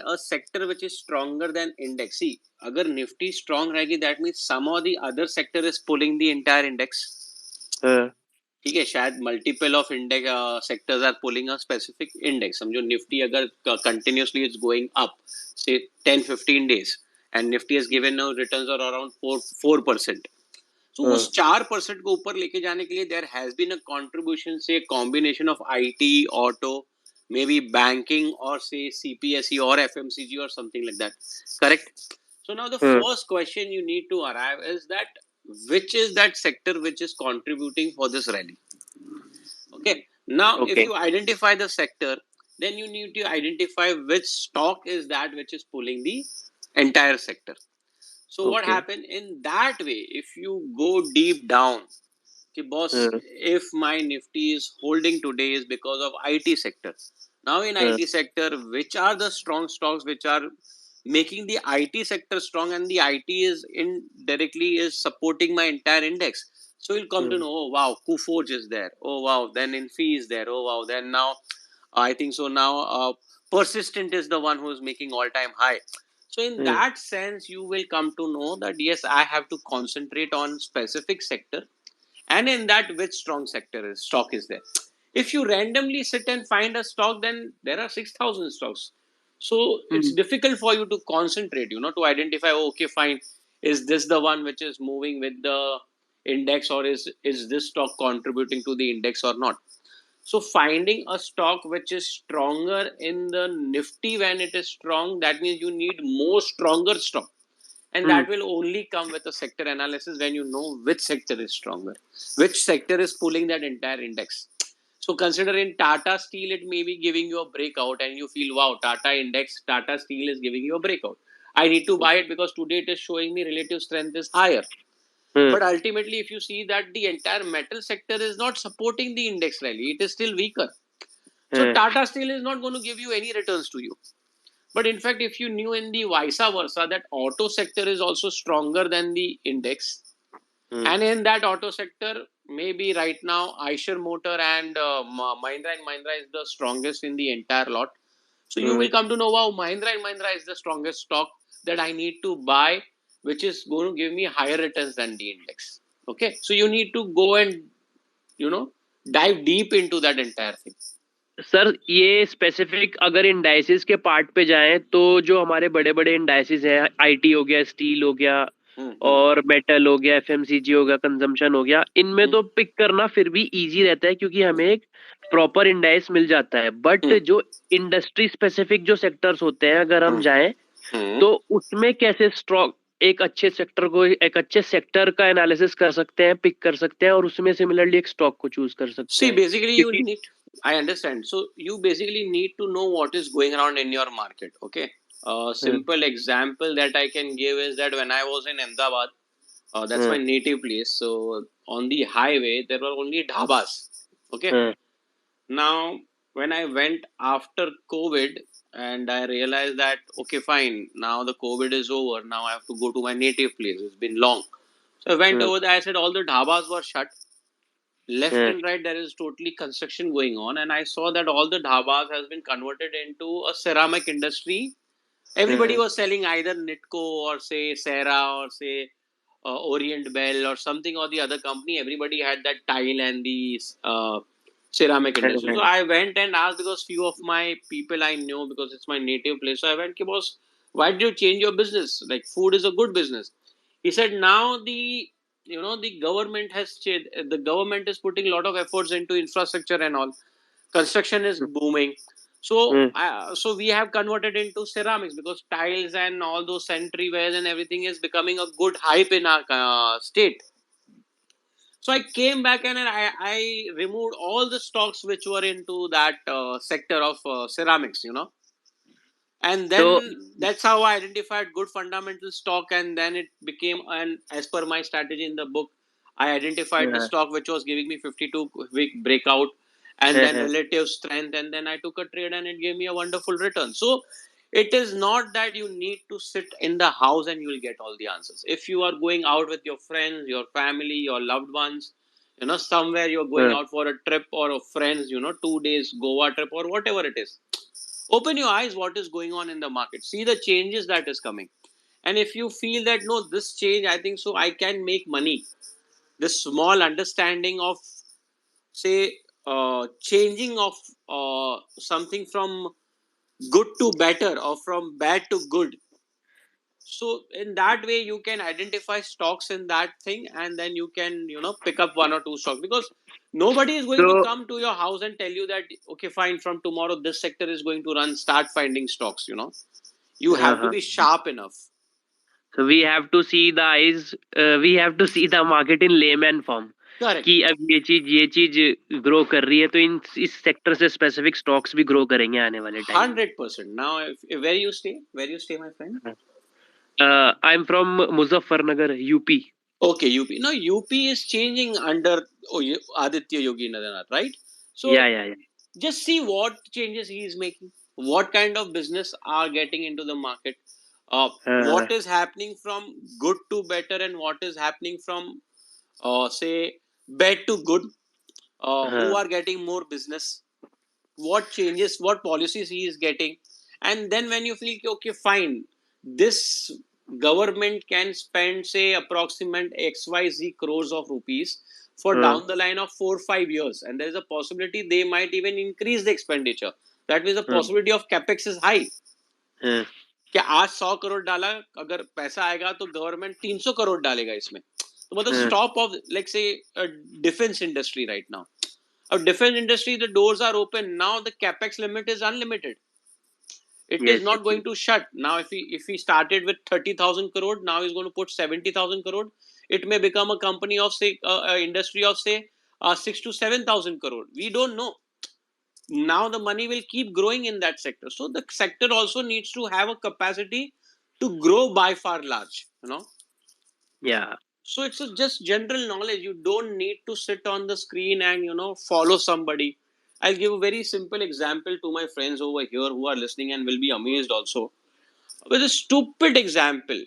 a sector which is stronger than index. See, अगर Nifty strong रहेगी, that means some or the other sector is pulling the entire index. ठीक है, शायद multiple of index sectors are pulling a specific index. समझो निफ्टी अगर continuously it's going up से 10-15 days and Nifty has given returns are around 4%. तो उस 4% को ऊपर लेके जाने के लिए there has been a contribution से combination of IT, auto, maybe banking, or say CPSE or FMCG or something like that. Correct? So now the first question you need to arrive is that which is that sector which is contributing for this rally. Okay. Now if you identify the sector, then you need to identify which stock is that which is pulling the entire sector. So what happened in that way, if you go deep down, कि boss, if my Nifty is holding today is because of IT sector. Now in IT sector, which are the strong stocks which are making the IT sector strong, and the IT is indirectly is supporting my entire index. So you'll come to know, oh wow, Coforge is there. Oh wow, then Infi is there. Oh wow, then now I think so now Persistent is the one who is making all-time high. So in that sense, you will come to know that yes, I have to concentrate on specific sector, and in that which strong sector is stock is there. If you randomly sit and find a stock, then there are 6,000 stocks. So it's difficult for you to concentrate, to identify, okay, fine, is this the one which is moving with the index, or is this stock contributing to the index or not? So finding a stock which is stronger in the Nifty when it is strong, that means you need more stronger stock. And that will only come with a sector analysis when you know which sector is stronger, which sector is pulling that entire index. So consider in Tata Steel, it may be giving you a breakout and you feel, wow, Tata Steel is giving you a breakout. I need to buy it because today it is showing me relative strength is higher. But ultimately, if you see that the entire metal sector is not supporting the index rally, it is still weaker. So Tata Steel is not going to give you any returns to you. But in fact, if you knew in the vice versa that auto sector is also stronger than the index, and in that auto sector, maybe right now Eicher Motor and Mahindra and Mahindra is the strongest in the entire lot. So you will come to know, wow, Mahindra and Mahindra is the strongest stock that I need to buy, which is going to give me higher returns than the index. Okay, so you need to go and dive deep into that entire thing. Sir ये specific अगर indices के part पे जाएं तो जो हमारे बड़े बड़े इंडाइसिस हैं, आईटी हो गया, स्टील हो गया और मेटल हो गया, एफएमसीजी हो गया, कंजम्पशन हो गया, इनमें तो पिक करना फिर भी इजी रहता है क्योंकि हमें एक प्रॉपर इंडाइस मिल जाता है. बट जो इंडस्ट्री स्पेसिफिक जो सेक्टर्स होते हैं अगर हम जाएं तो उसमें कैसे स्ट्रॉक एक अच्छे सेक्टर का एनालिसिस कर सकते हैं, पिक कर सकते हैं और उसमें सिमिलरली एक स्टॉक को चूज कर सकते हैं. Basically you need, I understand. So you basically need to know what is going around in your market. Okay. A simple example that I can give is that when I was in Ahmedabad, that's my native place. So on the highway, there were only dhabas. Okay. Now, when I went after COVID and I realized that, okay, fine, now the COVID is over. Now I have to go to my native place. It's been long. So I went over there. I said all the dhabas were shut. Left and right, there is totally construction going on. And I saw that all the dhabas has been converted into a ceramic industry. Everybody was selling either Nitco or say Sarah or say Orient Bell or something or the other company. Everybody had that tile and the ceramic industry. So I went and asked because few of my people I know because it's my native place. So I went, boss, why did you change your business? Like food is a good business. He said now the government has changed. The government is putting a lot of efforts into infrastructure and all. Construction is booming. So, so we have converted into ceramics because tiles and all those sanitary wares and everything is becoming a good hype in our state. So I came back and I removed all the stocks which were into that sector of ceramics, And then that's how I identified good fundamental stock, and then it became as per my strategy in the book, I identified the stock which was giving me 52-week breakout and then relative strength, and then I took a trade and it gave me a wonderful return. So it is not that you need to sit in the house and you will get all the answers. If you are going out with your friends, your family, your loved ones, somewhere you're going out for a trip or a friends, 2 days Goa trip or whatever it is. Open your eyes what is going on in the market. See the changes that is coming. And if you feel that no, this change, I think so, I can make money. This small understanding of say changing of something from good to better or from bad to good. So in that way you can identify stocks in that thing, and then you can pick up one or two stocks, because nobody is going to So, come to your house and tell you that okay fine, from tomorrow this sector is going to run, start finding stocks. You have to uh-huh. be sharp enough. So we have to see the eyes, we have to see the market in layman form. Correct. कि अब ये चीज grow कर रही है तो इस sector से स्पेसिफिक स्टॉक्स भी ग्रो करेंगे आने वाले टाइम में. 100%. Now where you stay my friend? I am from Muzaffarnagar, UP. Okay, UP. No, UP is changing under Aditya Yogi Nadarnath, right? So या just see what changes he is making, what kind of business are getting into the market, हाँ what is happening from good to better, and what is happening from say bad to good, who हाँ are getting more business, what changes, what policies he is getting. And then when you feel okay fine, this government can spend say approximate xyz crores of rupees for हाँ down the line of 4 5 years, and there is a possibility they might even increase the expenditure. That means the हाँ possibility of capex is high. हाँ क्या आज 100 करोड़ डाला, अगर पैसा आएगा तो गवर्नमेंट 300 करोड़ डालेगा इसमें, तो मतलब हाँ. स्टॉप ऑफ लाइक से defence industry right now. Of defense industry, the doors are open now. The capex limit is unlimited. It is Yes, yes, not going yes. to shut. Now if we started with 30,000 crore, now he's going to put 70,000 crore. It may become a company of say industry of say 6 to 7,000 crore. We don't know. Now the money will keep growing in that sector. So the sector also needs to have a capacity to grow by far large. Yeah. So it's just general knowledge. You don't need to sit on the screen and follow somebody. I'll give a very simple example to my friends over here who are listening and will be amazed also. With a stupid example,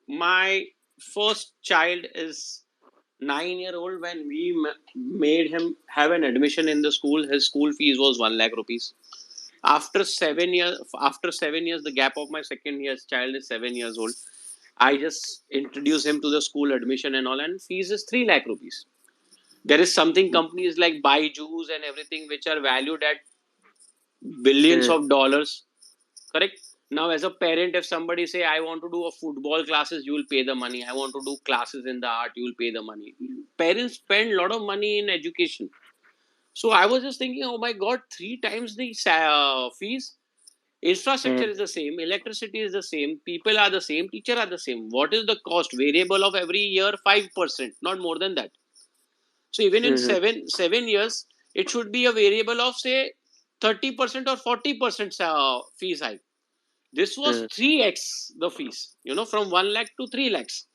my first child is 9 year old. When we made him have an admission in the school, his school fees was 1 lakh rupees. After 7 years, the gap of my second year's child is 7 years old. I just introduce him to the school admission and all, and fees is 3 lakh rupees. There is something companies like Byju's and everything which are valued at billions Uh, of dollars. Correct. Now, as a parent, if somebody say I want to do a football classes, you will pay the money. I want to do classes in the art, you will pay the money. Parents spend a lot of money in education. So I was just thinking, oh my God, three times the fees. Infrastructure uh, is the same, electricity is the same, people are the same, teacher are the same. What is the cost variable of every year? 5%, not more than that. So even in uh, seven years, it should be a variable of say 30% or 40% fees hike. This was uh, 3x the fees, from 1 lakh to 3 lakhs.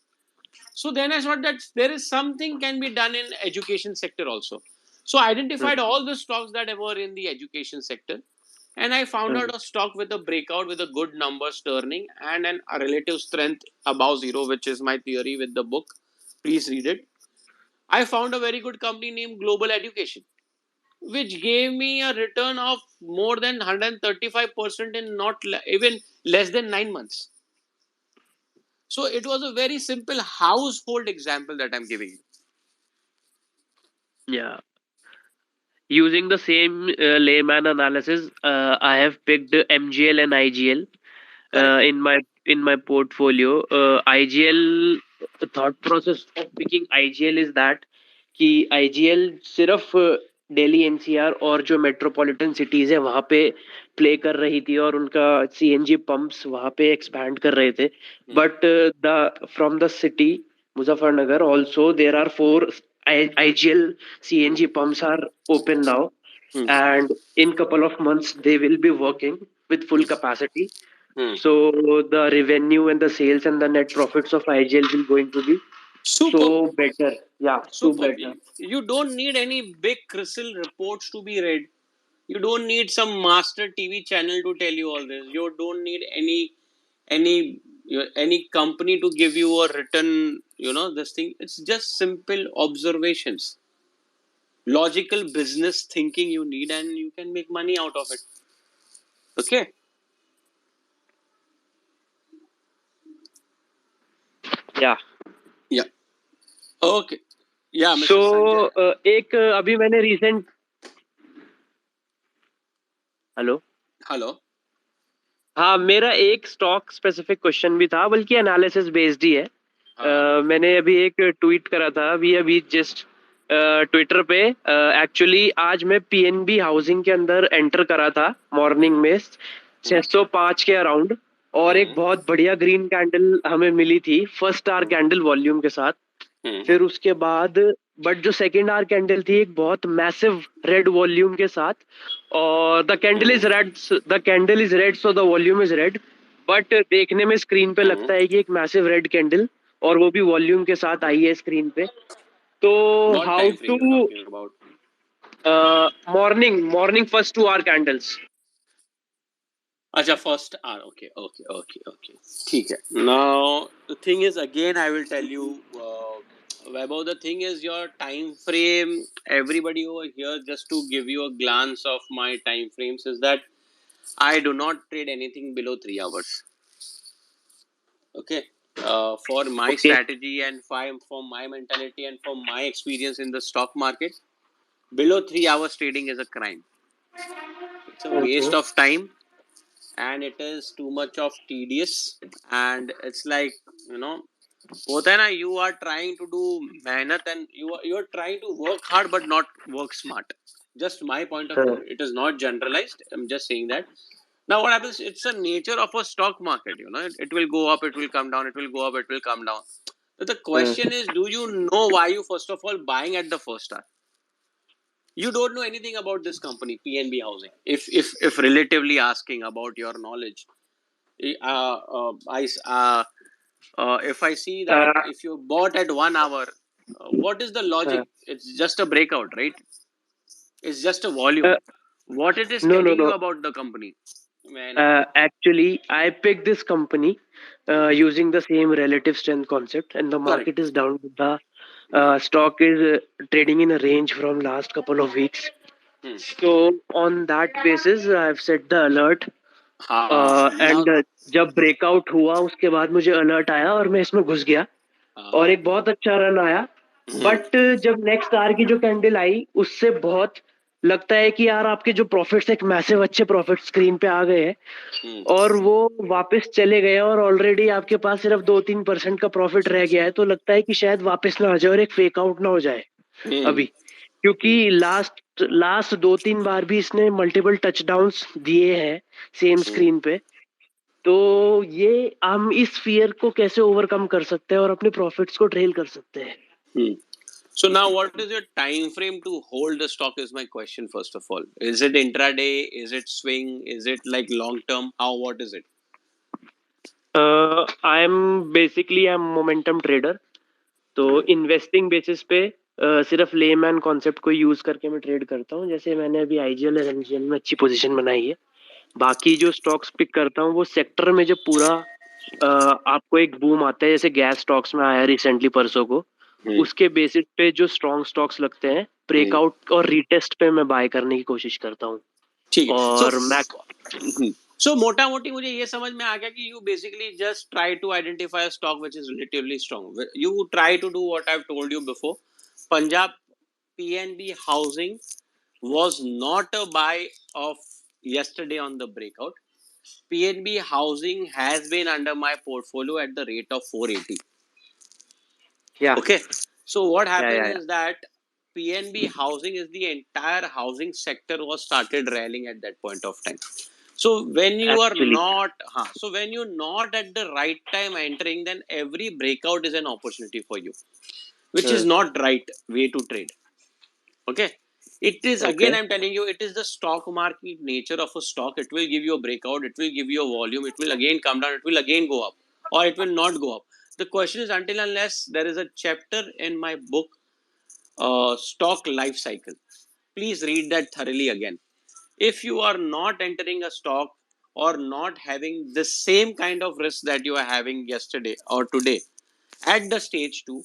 So then I thought that there is something can be done in education sector also. So I identified all the stocks that were in the education sector, and I found uh, out a stock with a breakout with a good numbers turning and a relative strength above zero, which is my theory with the book. Please read it. I found a very good company named Global Education, which gave me a return of more than 135% in not even less than 9 months. So it was a very simple household example that I'm giving you. yeah. Using the same layman analysis, I have picked MGL and IGL Correct. in my portfolio. IGL, the thought process of picking IGL is that कि IGL सिर्फ Delhi NCR और जो metropolitan cities है वहाँ पे play कर रही थी और उनका सीएनजी पंप्स वहाँ पे एक्सपैंड कर रहे थे. But the from the city Muzaffarnagar also there are four IGL CNG pumps are open now, Hmm. and in couple of months they will be working with full capacity. Hmm. So the revenue and the sales and the net profits of IGL will going to be Superb. so better. Yeah, so Superb. better. You don't need any big CRISIL reports to be read. You don't need some master TV channel to tell you all this. You don't need any company to give you a written this thing. It's just simple observations, logical business thinking you need, and you can make money out of it. Okay. Yeah. Okay. Yeah, So Mr. Sanjay. एक अभी मैंने recent hello Hello. हाँ मेरा एक stock specific question भी था, बल्कि analysis based ही है। हाँ. मैंने अभी एक ट्वीट करा था अभी अभी जस्ट ट्विटर पे। एक्चुअली आज मैं पीएनबी हाउसिंग के अंदर एंटर करा था मॉर्निंग में 605 के अराउंड, और एक बहुत बढ़िया ग्रीन कैंडल हमें मिली थी, फर्स्ट स्टार कैंडल वॉल्यूम के साथ। फिर उसके बाद बट जो सेकेंड आर कैंडल थी एक बहुत मैसिव रेड वॉल्यूम के साथ, और the candle is red so the volume is red. But देखने में स्क्रीन पे लगता है कि एक मैसिव रेड कैंडल, और वो भी वॉल्यूम के साथ आई है स्क्रीन पे। तो What how time frame to you're talking about? Morning morning first 2 hour candles. Acha, first R. Okay, okay, okay, okay. ठीक है. Now the thing is, again I will tell you, Vaibhav, the thing is your time frame. Everybody over here, just to give you a glance of my time frames, is that I do not trade anything below 3 hours. Okay. For my okay strategy and for my mentality and for my experience in the stock market, below 3 hours trading is a crime. It's a okay waste of time, and it is too much of tedious, and it's like, you know, होता है ना, you are trying to do मेहनत and you are trying to work hard but not work smart. Just my point of view. It is not generalized. I'm just saying that. Now what happens? It's a nature of a stock market. You know, it will go up, it will come down, it will go up, it will come down. But the question is, do you know why you first of all buying at the first hour? You don't know anything about this company, PNB Housing. If relatively asking about your knowledge, I if I see that if you bought at 1 hour, what is the logic? It's just a breakout, right? It's just a volume. What it is no no telling no you about the company? May I know? Actually, I picked this company using the same relative strength concept, and the Correct. market is down. The stock is trading in a range from last couple of weeks. So on that basis, I've set the alert. Now. And जब breakout हुआ उसके बाद मुझे alert आया और मैं इसमें घुस गया, और एक बहुत अच्छा रन आया। बट जब नेक्स्ट आर की जो कैंडल आई उससे बहुत लगता है कि यार आपके जो प्रॉफिट्स एक मैसिव अच्छे प्रॉफिट स्क्रीन पे आ गए हैं, और वो वापस चले गए, और ऑलरेडी आपके पास सिर्फ 2-3% का प्रॉफिट रह गया है, तो लगता है कि शायद वापस ना आ जाए और एक फेक आउट ना हो जाए अभी, क्योंकि लास्ट लास्ट 2-3 बार भी इसने मल्टीपल टचडाउन्स दिए हैं सेम स्क्रीन पे। तो ये हम इस फियर को कैसे ओवरकम कर सकते हैं और अपने प्रॉफिट्स को ट्रेल कर सकते हैं? So now, what is your time frame to hold the stock? Is my question. First of all, is it intraday? Is it swing? Is it like long term? How? What is it? I am momentum trader. तो investing basis पे सिर्फ layman concept को use करके मैं trade करता हूँ। जैसे मैंने अभी आईजीएल और एनजीएल में अच्छी पोजीशन बनाई है। बाकी जो स्टॉक्स पिक करता हूँ वो सेक्टर में जब पूरा आपको एक बूम आता है, जैसे गैस स्टॉक्स में आया रिसेंटली परसों को, उसके बेसिस पे जो स्ट्रॉन्ग स्टॉक्स लगते हैं ब्रेकआउट और रीटेस्ट पे मैं बाय करने की कोशिश करता हूँ। ठीक है। और मैं सो मोटा मोटी मुझे ये समझ में आ गया कि you basically just try to identify stock which is relatively strong. You try to do what I have told you before. Punjab PNB housing was not a buy of yesterday on the breakout. PNB Housing has been under my portfolio at the rate of 480. या Okay. So what या happened या is that PNB Housing is the entire housing sector was started rallying at that point of time. So when you are actually not, so when you're not at the right time entering, then every breakout is an opportunity for you, which is not right way to trade. Okay. It is again, okay I'm telling you, it is the stock market nature of a stock. It will give you a breakout, it will give you a volume, it will again come down, it will again go up, or it will not go up. The question is, until unless there is a chapter in my book, Stock Life Cycle, please read that thoroughly again. If you are not entering a stock or not having the same kind of risk that you are having yesterday or today at the stage 2,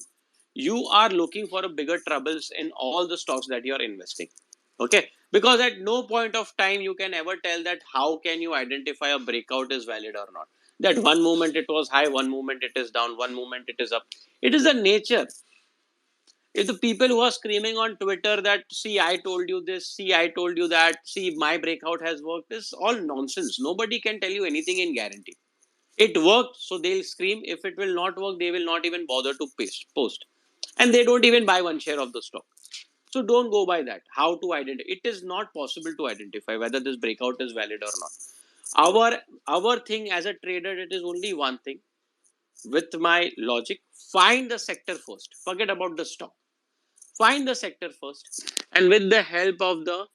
you are looking for a bigger troubles in all the stocks that you are investing. Okay, because at no point of time you can ever tell that how can you identify a breakout is valid or not. that one moment it was high, one moment it is down, one moment it is up. It is a nature. If the people who are screaming on Twitter that, see, I told you this, see, I told you that, see, my breakout has worked, is all nonsense. Nobody can tell you anything in guarantee. It worked, so they'll scream. If it will not work, they will not even bother to post. And they don't even buy one share of the stock. So don't go by that. How to identify? It is not possible to identify whether this breakout is valid or not. Our thing as a trader, it is only one thing. With my logic, find the sector first. Forget about the stock. Find the sector first, and with the help of the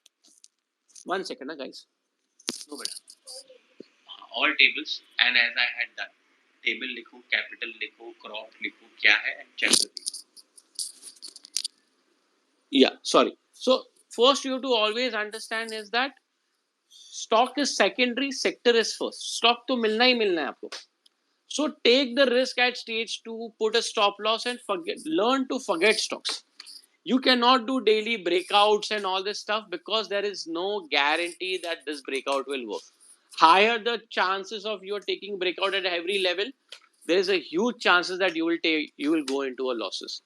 1 second, guys. No better. All tables, and as I had done, table लिखो, capital लिखो, crop लिखो, क्या है, and check the table. Yeah, sorry. So first you have to always understand is that stock is secondary, sector is first. Stock तो मिलना ही मिलना है आपको. So take the risk at stage 2, put a stop loss and learn to forget stocks. You cannot do daily breakouts and all this stuff because there is no guarantee that this breakout will work. Higher the chances of you taking breakout at every level, there is a huge chances that you will go into a losses,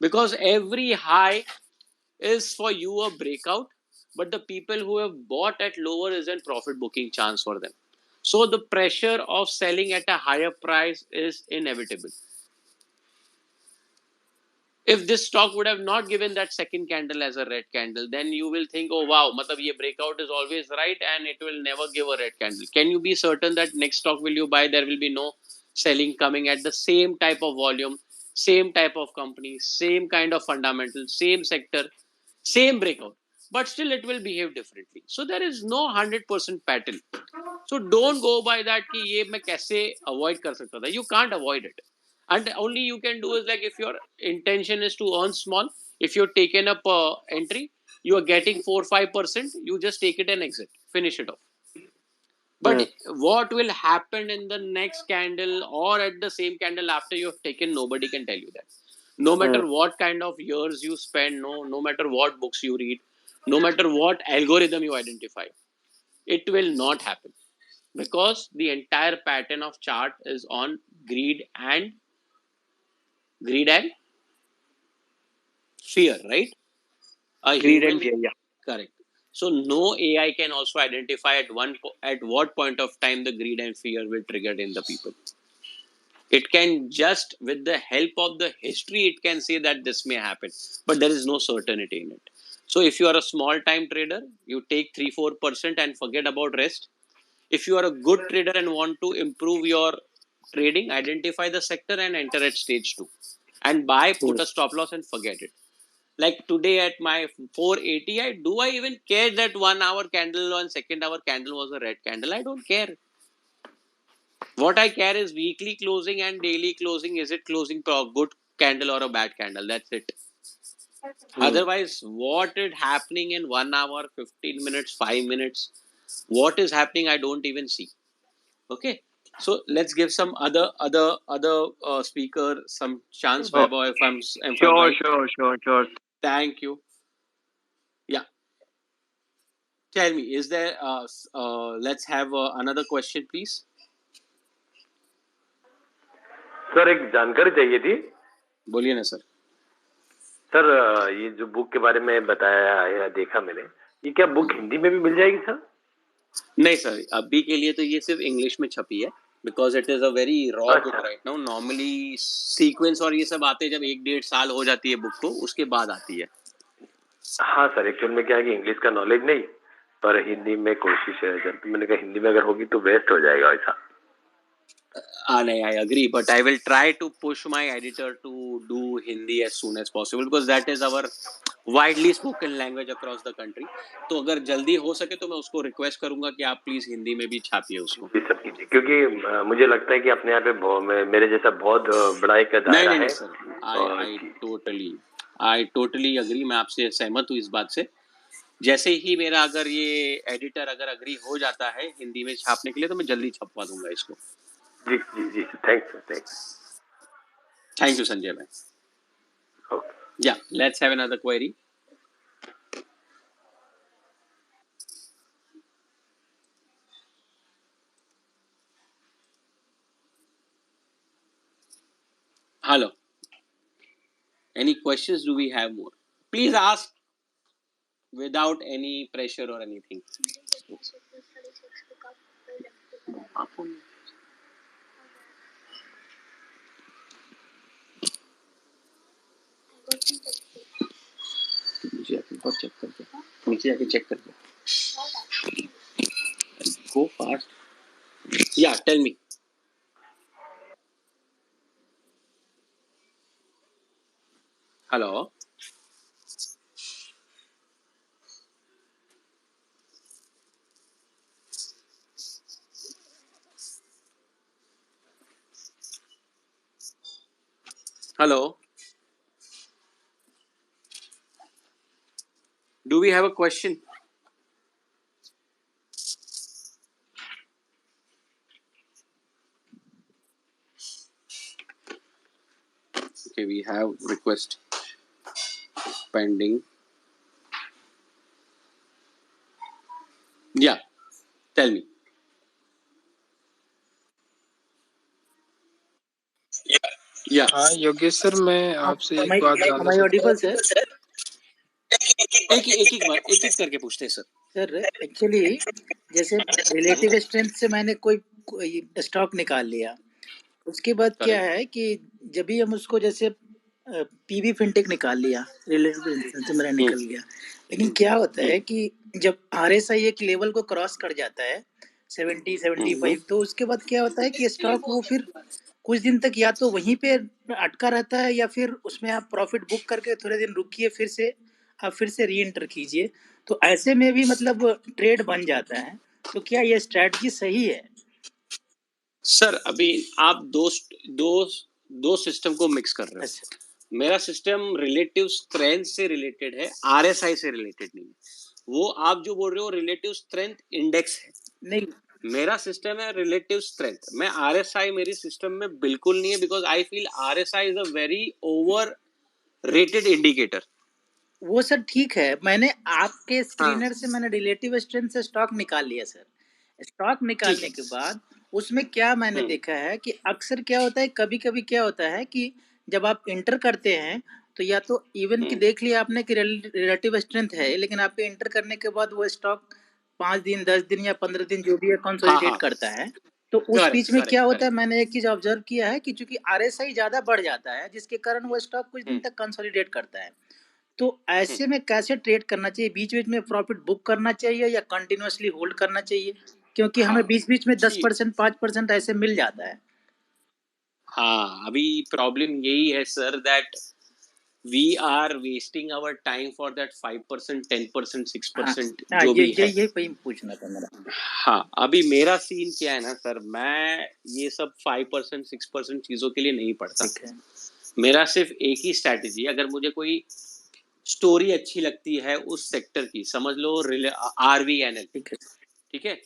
because every high is for you a breakout, but the people who have bought at lower isn't profit booking chance for them. So the pressure of selling at a higher price is inevitable. If this stock would have not given that second candle as a red candle, then you will think, oh wow, matlab ye breakout is always right and it will never give a red candle. Can you be certain that next stock will you buy, there will be no selling coming at the same type of volume, same type of company, same kind of fundamentals, same sector, same breakout, but still it will behave differently. So there is no 100% pattern. So don't go by that कि ये मैं कैसे avoid कर सकता था. You can't avoid it. And only you can do is, like, if your intention is to earn small, if you're taken up entry, you are getting 4-5%, you just take it and exit, finish it off. But what will happen in the next candle or at the same candle after you have taken, nobody can tell you that. No matter what kind of years you spend, no matter what books you read, no matter what algorithm you identify, it will not happen, because the entire pattern of chart is on greed and fear, right? A Greed human, and fear, yeah. correct. So no AI can also identify at what point of time the greed and fear will trigger in the people. It can just, with the help of the history, it can say that this may happen, but there is no certainty in it. So if you are a small time trader, you take 3-4% and forget about rest. If you are a good trader and want to improve your trading, identify the sector and enter at stage 2 and buy, put a stop loss and forget it. Like today at my 480, do I even care that 1 hour candle on second hour candle was a red candle? I don't care. What I care is weekly closing and daily closing. Is it closing for a good candle or a bad candle? That's it. Otherwise, what is happening in 1 hour, 15 minutes, 5 minutes, what is happening, I don't even see. Okay. So let's give some other speaker some chance, Oh, Vaibhav, if I'm sure, right. sure. Thank you. Yeah. Tell me, is there? Let's have another question, please. Sir एक जानकारी चाहिए थी. बोलिए ना sir. Sir ये जो book के बारे में बताया या देखा मैंने, ये क्या बुक हिंदी में भी मिल जाएगी सर? नहीं सर, अभी के लिए तो ये सिर्फ इंग्लिश में छपी है, because it is a very raw book right now. Normally sequence और ये सब आते जब 1-1.5 साल हो जाती है बुक को, उसके बाद आती है. हाँ सर, एक्चुअल में क्या है कि इंग्लिश का नॉलेज नहीं, पर हिंदी में कोशिश है सर. तो मैंने कहा हिंदी में अगर होगी तो बेस्ट हो जाएगा ऐसा. No, I agree, but I will try to push my editor to do Hindi as soon as possible, because that is our widely spoken language across the country. तो अगर जल्दी हो सके तो मैं उसको रिक्वेस्ट करूंगा कि आप प्लीज हिंदी में भी छापिए उसको. जी सर कीजिए, क्योंकि मुझे लगता है कि अपने यहाँ पे मेरे जैसा बहुत बड़ा एक दायरा है. नहीं सर, आई टोटली अग्री. मैं आपसे सहमत हूँ इस बात से. जैसे ही मेरा अगर ये एडिटर अगर अग्री हो जाता है हिंदी में छापने के लिए, तो मैं जल्दी छपवा दूंगा इसको. जी जी जी, थैंक्स. थैंक यू संजय भाई. ओके. या let's have another query. Hello. Any questions do we have more? Please ask without any pressure or anything. नीचे जाके चेक करके go fast. Yeah, tell me. Hello. Hello. Do we have a question? Okay, we have request pending. Yeah, tell me. Yeah. हाँ Yogesh sir, मैं आपसे एक बात जानना Audible sir? एक एक करके पूछते हैं सर. सर एक्चुअली जैसे रिलेटिव स्ट्रेंथ से मैंने कोई स्टॉक निकाल लिया, उसके बाद क्या है कि जब भी हम उसको जैसे पीवी फिनटेक निकाल लिया, रिलेटिव स्ट्रेंथ से मेरा निकल गया, लेकिन क्या होता है कि जब आरएसआई एक लेवल को क्रॉस कर जाता है 70 75, तो उसके बाद क्या होता है कि स्टॉक वो फिर कुछ दिन तक या तो वहीं पे अटका रहता है या फिर उसमें आप प्रॉफिट बुक करके थोड़े दिन रुकिए, फिर से आप फिर से री एंटर कीजिए, तो ऐसे में भी मतलब ट्रेड बन जाता है. तो क्या ये स्ट्रेटजी सही है? सर अभी आप दो सिस्टम को मिक्स कर रहे हो. अच्छा. मेरा सिस्टम रिलेटिव स्ट्रेंथ से रिलेटेड है, आरएसआई से रिलेटेड नहीं है. वो आप जो बोल रहे हो रिलेटिव स्ट्रेंथ इंडेक्स है. नहीं, मेरा सिस्टम है रिलेटिव स्ट्रेंथ. मैं आरएसआई मेरी सिस्टम में बिल्कुल नहीं है, because I feel RSI is a very over rated indicator. वो सर ठीक है, मैंने आपके स्क्रीनर से मैंने रिलेटिव स्ट्रेंथ से स्टॉक निकाल लिया सर. स्टॉक निकालने के बाद उसमें क्या मैंने देखा है कि अक्सर क्या होता है, कभी कभी क्या होता है कि जब आप इंटर करते हैं तो या तो इवन की देख लिया आपने कि रिलेटिव स्ट्रेंथ है, लेकिन आप इंटर करने के बाद वो स्टॉक 5 दिन 10 दिन या 15 दिन जो भी है कंसोलिडेट करता है. तो उस बीच में क्या होता है, मैंने एक चीज ऑब्जर्व किया है कि चूंकि आरएसआई ज्यादा बढ़ जाता है, जिसके कारण वो स्टॉक कुछ दिन तक कंसोलिडेट करता है. तो ऐसे में कैसे ट्रेड करना चाहिए? बीच बीच में प्रॉफिट बुक करना चाहिए या कंटिन्यूअसली होल्ड करना चाहिए? क्योंकि हमें बीच बीच में 10% 5% ऐसे मिल जाता है. हाँ, अभी प्रॉब्लम यही है sir, that we are wasting our time for that 5%, 10%, 6% जो भी है. यही पूछना था मेरा. हाँ, अभी मेरा सीन क्या है ना सर, मैं ये सब 5% 6% चीजों के लिए नहीं पढ़ता. मेरा सिर्फ एक ही स्ट्रैटेजी, अगर मुझे कोई स्टोरी अच्छी लगती है उस सेक्टर की, समझ लो RVNL, ठीक है,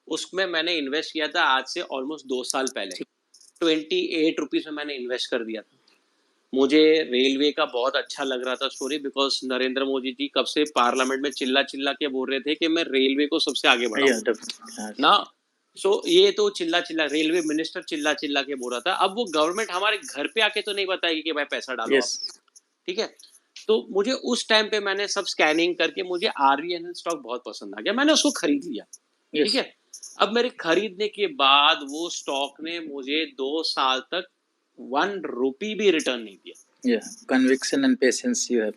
उसमें मैंने इन्वेस्ट किया था आज से ऑलमोस्ट 2 साल पहले. 28 रुपीज में मैंने इन्वेस्ट कर दिया था. मुझे रेलवे का बहुत अच्छा लग रहा था स्टोरी, बिकॉज नरेंद्र मोदी जी कब से पार्लियामेंट में चिल्ला चिल्ला के बोल रहे थे कि मैं रेलवे को सबसे आगे बढ़ाऊंगा ना. सो ये तो चिल्ला रेलवे मिनिस्टर चिल्ला चिल्ला के बोल रहा था. अब वो गवर्नमेंट हमारे घर पे आके तो नहीं बताएगी कि भाई पैसा डालो आप, ठीक है. तो मुझे उस टाइम पे मैंने सब स्कैनिंग करके मुझे RVNL स्टॉक बहुत पसंद आ गया, मैंने उसको खरीद लिया. ठीक है. अब मेरे खरीदने के बाद वो स्टॉक ने मुझे 2 साल तक 1 रुपी भी रिटर्न नहीं दिया. Conviction and patience you have.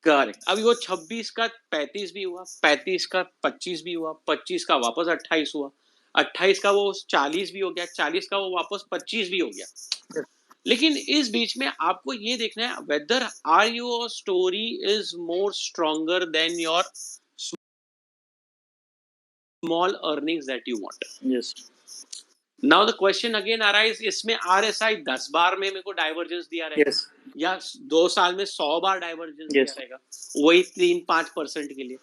Correct. अभी वो 26 का 35 भी हुआ, 35 का 25 भी हुआ, 25 का वापस 28 हुआ, 28 का वो 40 भी हो गया, 40 का वो वापस 25 भी हो गया. लेकिन इस बीच में आपको ये देखना है whether are your story is more stronger than your small earnings that you want. Yes. Now the question again arise, इसमें RSI 10 बार में मेरे को डाइवर्जेंस दिया रहेगा, या 2 साल में 100 बार डाइवर्जेंस दिया रहेगा, वही 3-5% के लिए.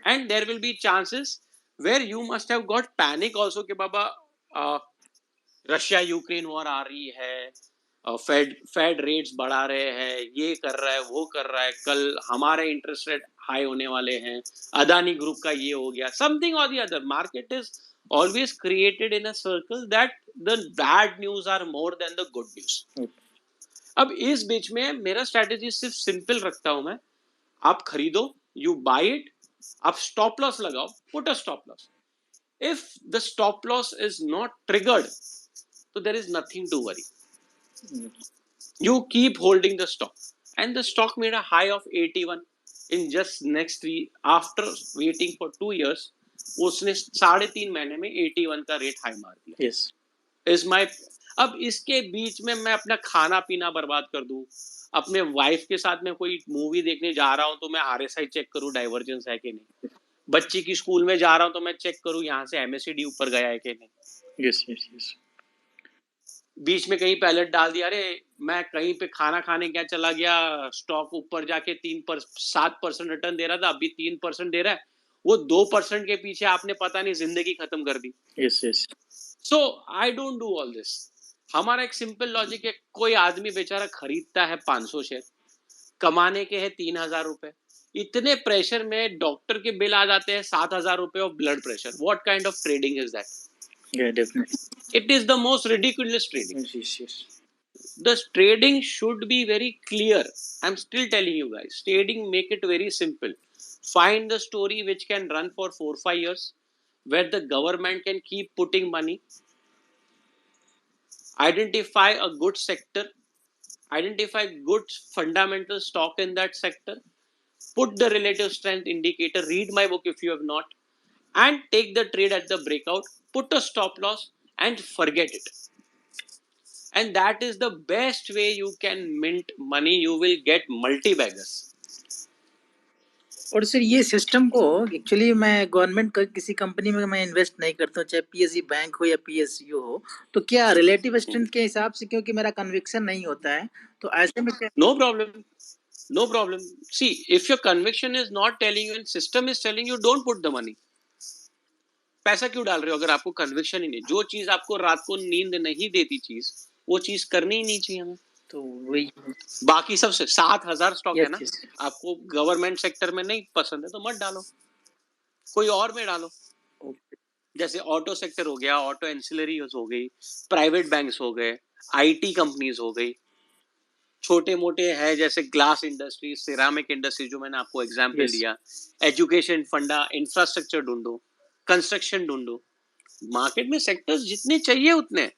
And there will be chances where you must have got panic also कि बाबा रशिया यूक्रेन वॉर आ रही है, फेड रेट्स बढ़ा रहे हैं, ये कर रहा है, वो कर रहा है, कल हमारे इंटरेस्ट रेट हाई होने वाले हैं, अदानी ग्रुप का ये हो गया, समथिंग और the other. Market is always created in a circle that the bad news are more than the good news. अब इस बीच में मेरा स्ट्रेटेजी सिर्फ सिंपल रखता हूं मैं. आप खरीदो, यू बाय इट, आप स्टॉप लॉस लगाओ, put a stop loss. If the stop loss is not triggered, तो there is nothing to worry. You keep holding the stock, and the stock made a high of 81 in just next 3 after waiting for 2 years. उसने 3.5 महीने में 81 का rate high मार दिया. Yes is my. अब इसके बीच में मैं अपना खाना पीना बर्बाद कर दूं, अपने वाइफ के साथ में कोई मूवी देखने जा रहा हूं तो मैं आरएसआई चेक करूं डाइवर्जेंस है कि नहीं, बच्ची की स्कूल में जा रहा हूं तो मैं चेक करूं यहां से एमएससीडी ऊपर गया है कि नहीं. Yes yes yes. बीच में कहीं पैलेट डाल दिया, अरे मैं कहीं पे खाना खाने क्या चला गया, स्टॉक ऊपर जाके 7% रिटर्न दे रहा था, अभी 3% दे रहा है. वो 2% के पीछे आपने पता नहीं जिंदगी खत्म कर दी. Yes yes. So I don't do all this. हमारा एक सिंपल लॉजिक है, कोई आदमी बेचारा खरीदता है 500 शेयर, कमाने के हैं 3,000 रुपए, इतने प्रेशर में डॉक्टर के बिल आ जाते हैं 7,000 रुपए of blood pressure. What kind of trading is that? Yeah, definitely. It is the most ridiculous trading. Yes, yes, yes. The trading should be very clear. I'm still telling you guys, trading, make it very simple. Find the story which can run for 4-5 years, where the government can keep putting money. Identify a good sector, identify good fundamental stock in that sector, put the relative strength indicator, read my book if you have not, and take the trade at the breakout, put a stop loss, and forget it. And that is the best way you can mint money. You will get multi baggers. और sir ये system को actually मैं government किसी company में मैं invest नहीं करता हूँ, चाहे पीएसयू बैंक हो या पीएसयू हो, तो क्या रिलेटिव स्ट्रेंथ के हिसाब से, क्योंकि मेरा कन्विक्शन नहीं होता है, तो ऐसे में क्या? No problem. No problem. See, if your conviction is not telling you and system is telling you, don't put the money. पैसा क्यों डाल रहे हो अगर आपको कन्विक्शन ही नहीं? जो चीज आपको रात को नींद नहीं देती चीज, वो चीज करनी ही नहीं चाहिए हमें. तो वही बाकी सब 7,000 स्टॉक है ना, yes. आपको गवर्नमेंट सेक्टर में नहीं पसंद है तो मत डालो, कोई और में डालो. जैसे ऑटो सेक्टर हो गया, ऑटो एंसिलरीज हो गई, प्राइवेट बैंक्स हो गए, आईटी कंपनीज हो गई, छोटे मोटे है जैसे ग्लास इंडस्ट्री, सिरामिक इंडस्ट्री जो मैंने आपको एग्जांपल Yes. दिया, एजुकेशन फंडा, इंफ्रास्ट्रक्चर ढूंढो, कंस्ट्रक्शन ढूंढो. मार्केट में सेक्टर्स जितने चाहिए उतने.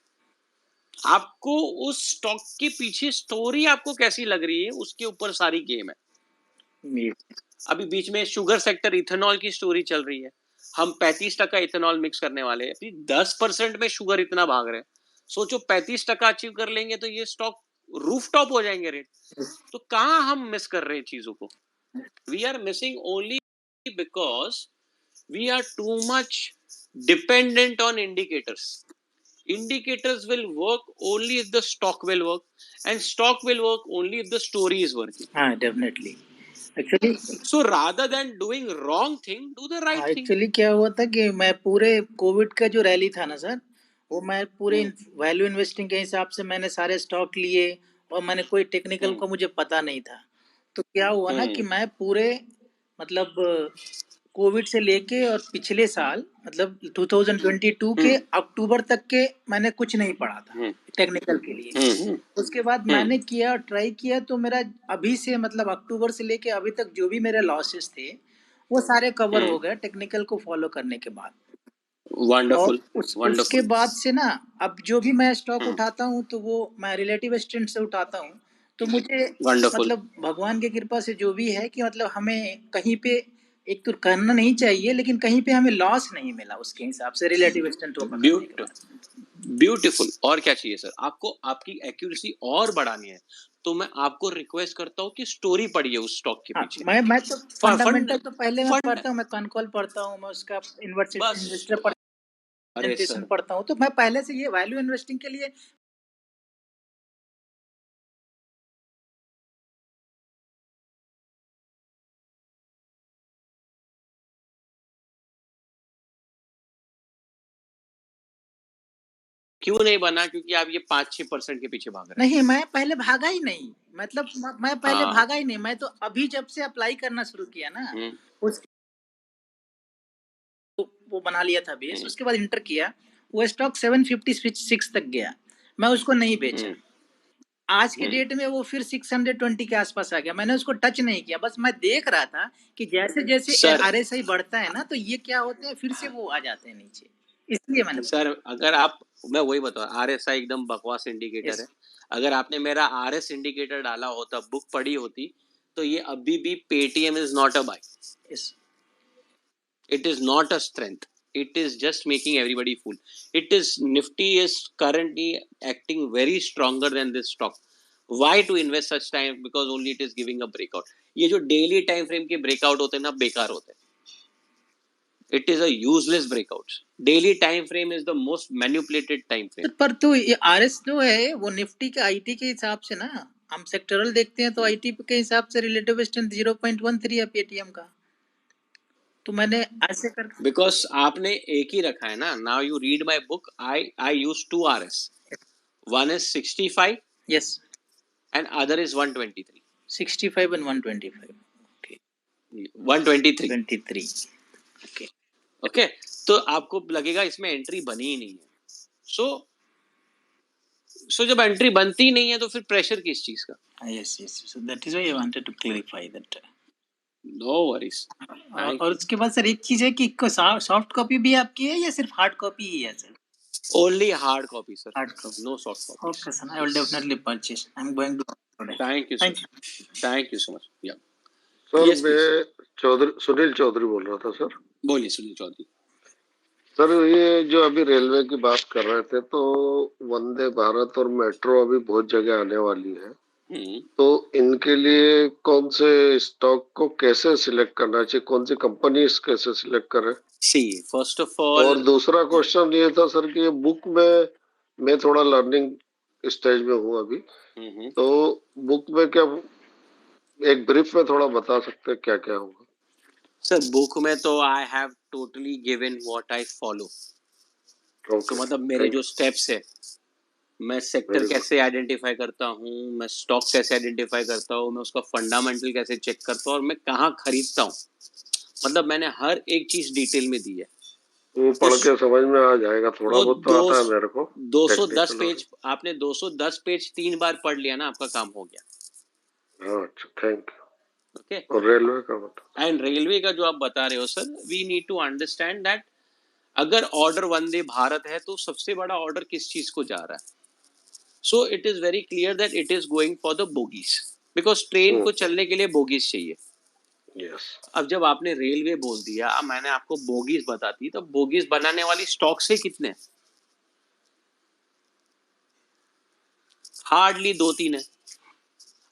आपको उस स्टॉक के पीछे स्टोरी आपको कैसी लग रही है उसके ऊपर सारी गेम है. Yes. अभी बीच में शुगर सेक्टर, इथेनॉल की स्टोरी चल रही है, हम 35% इथेनॉल मिक्स करने वाले हैं. 10% में शुगर इतना भाग रहे हैं, सोचो 35% अचीव कर लेंगे तो ये स्टॉक रूफटॉप हो जाएंगे रेट. तो कहां हम मिस कर रहे हैं चीजों को? We are missing only because we are too much dependent on indicators. Indicators will work only if the stock will work, and stock will work only if the story is working. हाँ, definitely. Actually, So rather than doing wrong thing, do the right thing. Actually क्या हुआ था कि मैं पूरे Covid का जो rally था ना सर, वो मैं पूरे वैल्यू इन्वेस्टिंग के हिसाब से मैंने सारे स्टॉक लिए, और मैंने कोई टेक्निकल को मुझे पता नहीं था. तो क्या हुआ ना कि मैं पूरे मतलब कोविड से लेके और पिछले साल मतलब 2022 के अक्टूबर तक के मैंने कुछ नहीं पढ़ा था टेक्निकल के लिए. उसके बाद मैंने किया, ट्राई किया, तो मेरा अभी से मतलब अक्टूबर से लेके अभी तक जो भी मेरे लॉसेस थे वो सारे कवर हो गए टेक्निकल को फॉलो करने के बाद. वंडरफुल. उसके बाद से ना अब जो भी मैं स्टॉक उठाता हूँ तो वो मैं रिलेटिव स्ट्रेंथ से उठाता हूँ. तो मुझे मतलब भगवान की कृपा से जो भी है कि मतलब हमें कहीं पे एक तो करना नहीं चाहिए, लेकिन कहीं पे हमें लॉस नहीं मिला उसके हिसाब से रिलेटिव स्ट्रेंथ को पकड़ने के बाद. ब्यूटीफुल. और क्या चाहिए सर आपको? आपकी एक्यूरेसी और बढ़ानी है तो मैं आपको रिक्वेस्ट करता हूँ कि स्टोरी पढ़िए उस स्टॉक के पीछे. मैं तो फंडामेंटल तो पहले मैं पढ़ता हूँ, मैं कॉन्कॉल पढ़ता हूँ, मैं उसका इन्वेस्टर प्रेजेंटेशन पढ़ता हूँ. तो मैं पहले से ये वैल्यू इन्वेस्टिंग के लिए क्यों नहीं बना? क्योंकि आप ये 5-6% के पीछे भाग रहे हैं। नहीं, मैं पहले भागा ही नहीं, मतलब मैं पहले भागा ही नहीं, मैं तो अभी जब से अप्लाई करना शुरू किया ना, उस वो बना लिया था बेस, उसके बाद इंटर किया, वो स्टॉक 756 तक गया, मैं उसको नहीं बेचा। आज के डेट में वो फिर 620 के आसपास आ गया, मैंने उसको टच नहीं किया, बस मैं देख रहा था कि जैसे जैसे आरएसआई बढ़ता है ना, तो ये क्या होते हैं, फिर से वो आ जाते हैं नीचे, इसलिए मैंने सर अगर आप, मैं वही बता, आरएसआई एकदम बकवास इंडिकेटर है। अगर आपने मेरा आरएस इंडिकेटर डाला होता, बुक पढ़ी होती, तो ये अभी भी Paytm is not a buy, it is not a strength, it is just making everybody fool. It is Nifty is currently acting very stronger than this stock. Why to invest such time? Because only it is giving a breakout. ये जो daily time frame के breakout होते हैं ना, बेकार होते हैं. It is a useless breakout. Daily time frame is the most manipulated time frame. पर तो ये आरएस जो है वो निफ्टी के आईटी के हिसाब से ना, हम सेक्टरल देखते हैं तो आईटी के हिसाब से रिलेटिव स्ट्रेंथ 0.13 है पेटीएम का, तो मैंने ऐसे कर, बिकॉज आपने एक ही रखा है ना. Now you read my book, I use 2 RS. One is 65, yes, and other is 123. 65 and 125, okay, 123. 23, okay, okay, तो आपको लगेगा इसमें एंट्री बनी ही नहीं है. सो जब एंट्री बनती नहीं है तो फिर प्रेशर किस चीज का? Yes yes, so that is why I wanted to clarify that. No worries. और उसके बाद सर एक चीज है कि सॉफ्ट कॉपी भी आपकी है या सिर्फ हार्ड कॉपी ही है sir? Only hard copy, sir. Hard copy. No soft copy. Okay, sir. I will definitely purchase. I'm going to today. Thank you, sir. Thank you so much. Yeah. Sir Yes, मैं सुनील चौधरी बोल रहा था sir. बोलिए Sunil Chaudhary. Sir ये जो अभी railway की बात कर रहे थे, तो वंदे भारत और मेट्रो अभी बहुत जगह आने वाली है, तो इनके लिए कौन से स्टॉक को कैसे सिलेक्ट करना चाहिए, कौन सी कंपनी कैसे सिलेक्ट करें? सी फर्स्ट ऑफ ऑल, और दूसरा क्वेश्चन ये था सर कि ये बुक में मैं थोड़ा लर्निंग स्टेज में हूँ अभी, तो बुक में क्या एक ब्रीफ में थोड़ा बता सकते हैं क्या क्या होगा? सर बुक में तो I have totally given what I follow. तो मतलब मेरे जो स्टेप्स है, मैं सेक्टर कैसे आइडेंटिफाई करता हूँ, मैं स्टॉक कैसे आइडेंटिफाई करता हूँ, मैं उसका फंडामेंटल कैसे चेक करता हूँ, और मैं कहाँ खरीदता हूँ, मतलब मैंने हर एक चीज डिटेल में दी है. वो पढ़ के समझ में आ जाएगा, थोड़ा बहुत तो आता है मेरे को. 210 पेज, आपने 210 पेज 3 बार पढ़ लिया ना, आपका काम हो गया. अच्छा, थैंक यू. ओके. और रेलवे का बता. एंड रेलवे का जो आप बता रहे हो sir, we need to understand that अगर ऑर्डर वंदे भारत है तो सबसे बड़ा ऑर्डर किस चीज को जा रहा है. So it is very clear that it is going for the bogies, because train को चलने के लिए बोगीज चाहिए. Yes. अब जब आपने रेलवे बोल दिया, मैंने आपको बोगीज बताती, तो बोगीज बनाने वाली स्टॉक से कितने हैं? हार्डली 2-3 है.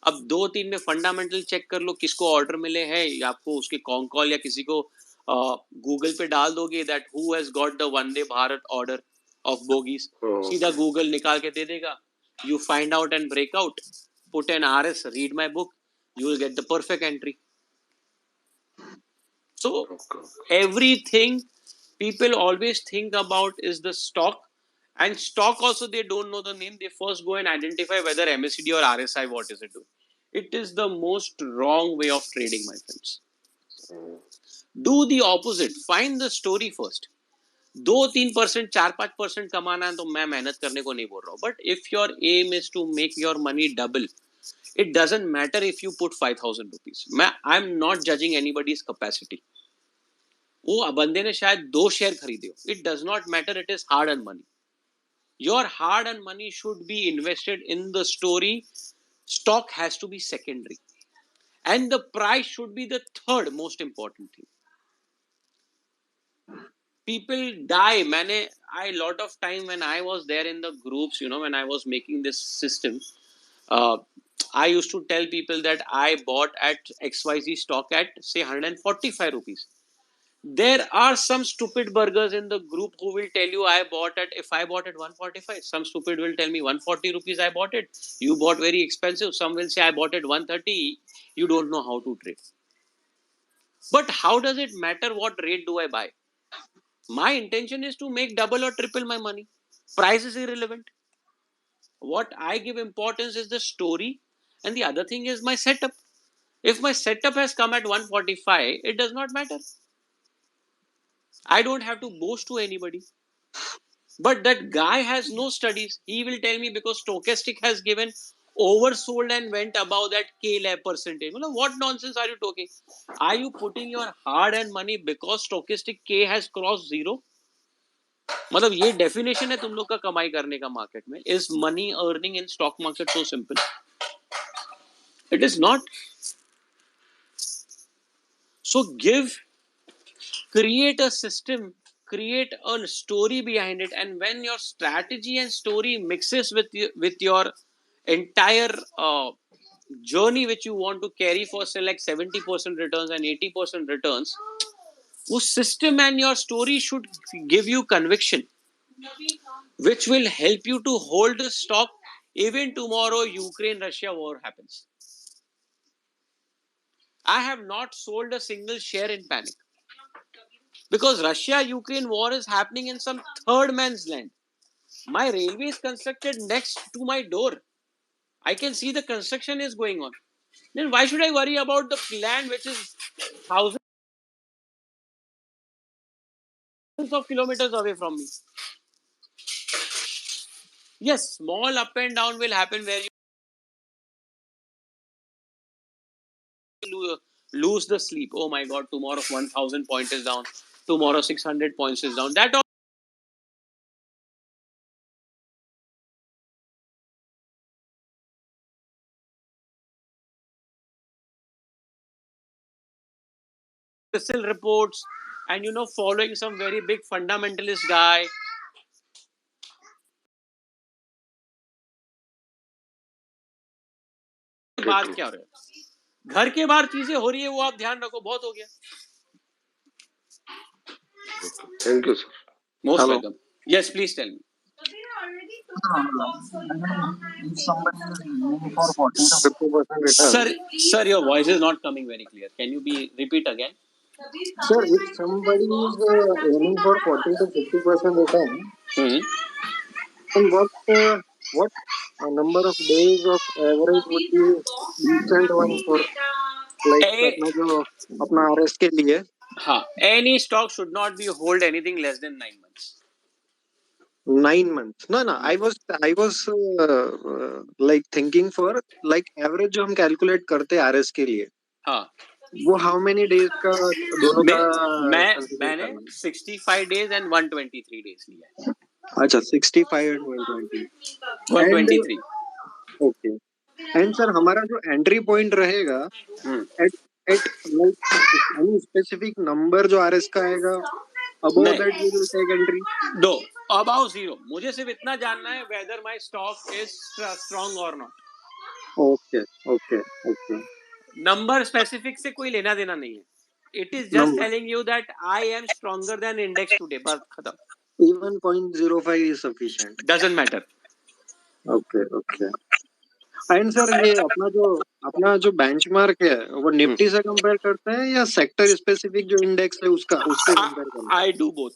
अब 2-3 में फंडामेंटल चेक कर लो किसको ऑर्डर मिले हैं, या आपको उसके कॉल या किसी को गूगल पे डाल दोगे that who has got the Vande Bharat order of bogies, सीधा गूगल निकाल के दे देगा. You find out and breakout, put an RS, read my book, you will get the perfect entry. So everything people always think about is the stock, and stock also they don't know the name. They first go and identify whether MACD or RSI, what is it doing. It is the most wrong way of trading, my friends. Do the opposite. Find the story first. 2-3%, 4-5% कमाना है तो मैं मेहनत करने को नहीं बोल रहा हूँ. But if your aim is to make your money double, it doesn't matter if you put 5,000 rupees. I'm not judging anybody's capacity. वो बंदे ने शायद 2 शेयर खरीदे हो, it does not matter, it is hard earn money. Your hard earn money should be invested in the story. Stock has to be secondary and the price should be the third most important thing. People die. I lot of time when I was there in the groups, when I was making this system, I used to tell people that I bought at XYZ stock at say 145 rupees. There are some stupid burgers in the group who will tell you if I bought at 145, some stupid will tell me 140 rupees I bought it. You bought very expensive. Some will say I bought it 130. You don't know how to trade. But how does it matter what rate do I buy? My intention is to make double or triple my money. Price is irrelevant. What I give importance is the story, and the other thing is my setup. If my setup has come at 145, it does not matter. I don't have to boast to anybody. But that guy has no studies. He will tell me because stochastic has given oversold and went above that K-lab percentage. What nonsense are you talking? Are you putting your hard-earned money because stochastic K has crossed zero? मतलब ये definition है तुम लोग का कमाई करने का market में. Is money earning in stock market so simple? It is not. So create a system, create a story behind it, and when your strategy and story mixes with your entire journey which you want to carry for say like 70% returns and 80% returns, वो system and your story should give you conviction, which will help you to hold the stock even tomorrow Ukraine-Russia war happens. I have not sold a single share in panic. Because Russia-Ukraine war is happening in some third man's land. My railway is constructed next to my door. I can see the construction is going on. Then why should I worry about the land which is thousands of kilometers away from me? Yes, small up and down will happen where you lose the sleep. Oh my God, tomorrow 1,000 points is down. Tomorrow 600 points is down. That all reports and following some very big fundamentalist guy. बात क्या हो रहा है? घर के बाहर चीजें हो रही है वो आप ध्यान रखो. बहुत हो गया. Thank you, sir. Most welcome. Yes, please tell me. If somebody is aiming for 40 to 50% return. Sir, your voice is not coming very clear. Can you repeat again? Sir, if somebody is aiming for 40 to 50% return, then what number of days of average would be decent one for अपना RS के लिए? हाँ, any stock should not be hold anything less than 9 months. 9 months. No. I was like thinking for like average जो हम calculate करते हैं RS के लिए. हाँ. वो how many days का दोनों का मैंने 65 days and 123 days लिया है. अच्छा 65 and 120. 123. Okay. And sir हमारा जो entry point रहेगा at like any specific number जो RS का आएगा above that we will take entry. No, above zero. मुझे सिर्फ इतना जानना है whether my stock is strong or not. Okay. Number specific से कोई लेना देना नहीं है. It is just telling you that I am stronger than index today. बस खत्म. Even 0.05 is sufficient. Doesn't matter. Okay. And sir ये अपना जो benchmark है वो निफ्टी से कंपेयर करते हैं या सेक्टर स्पेसिफिक जो इंडेक्स है उससे कंपेयर करते हैं? I do both.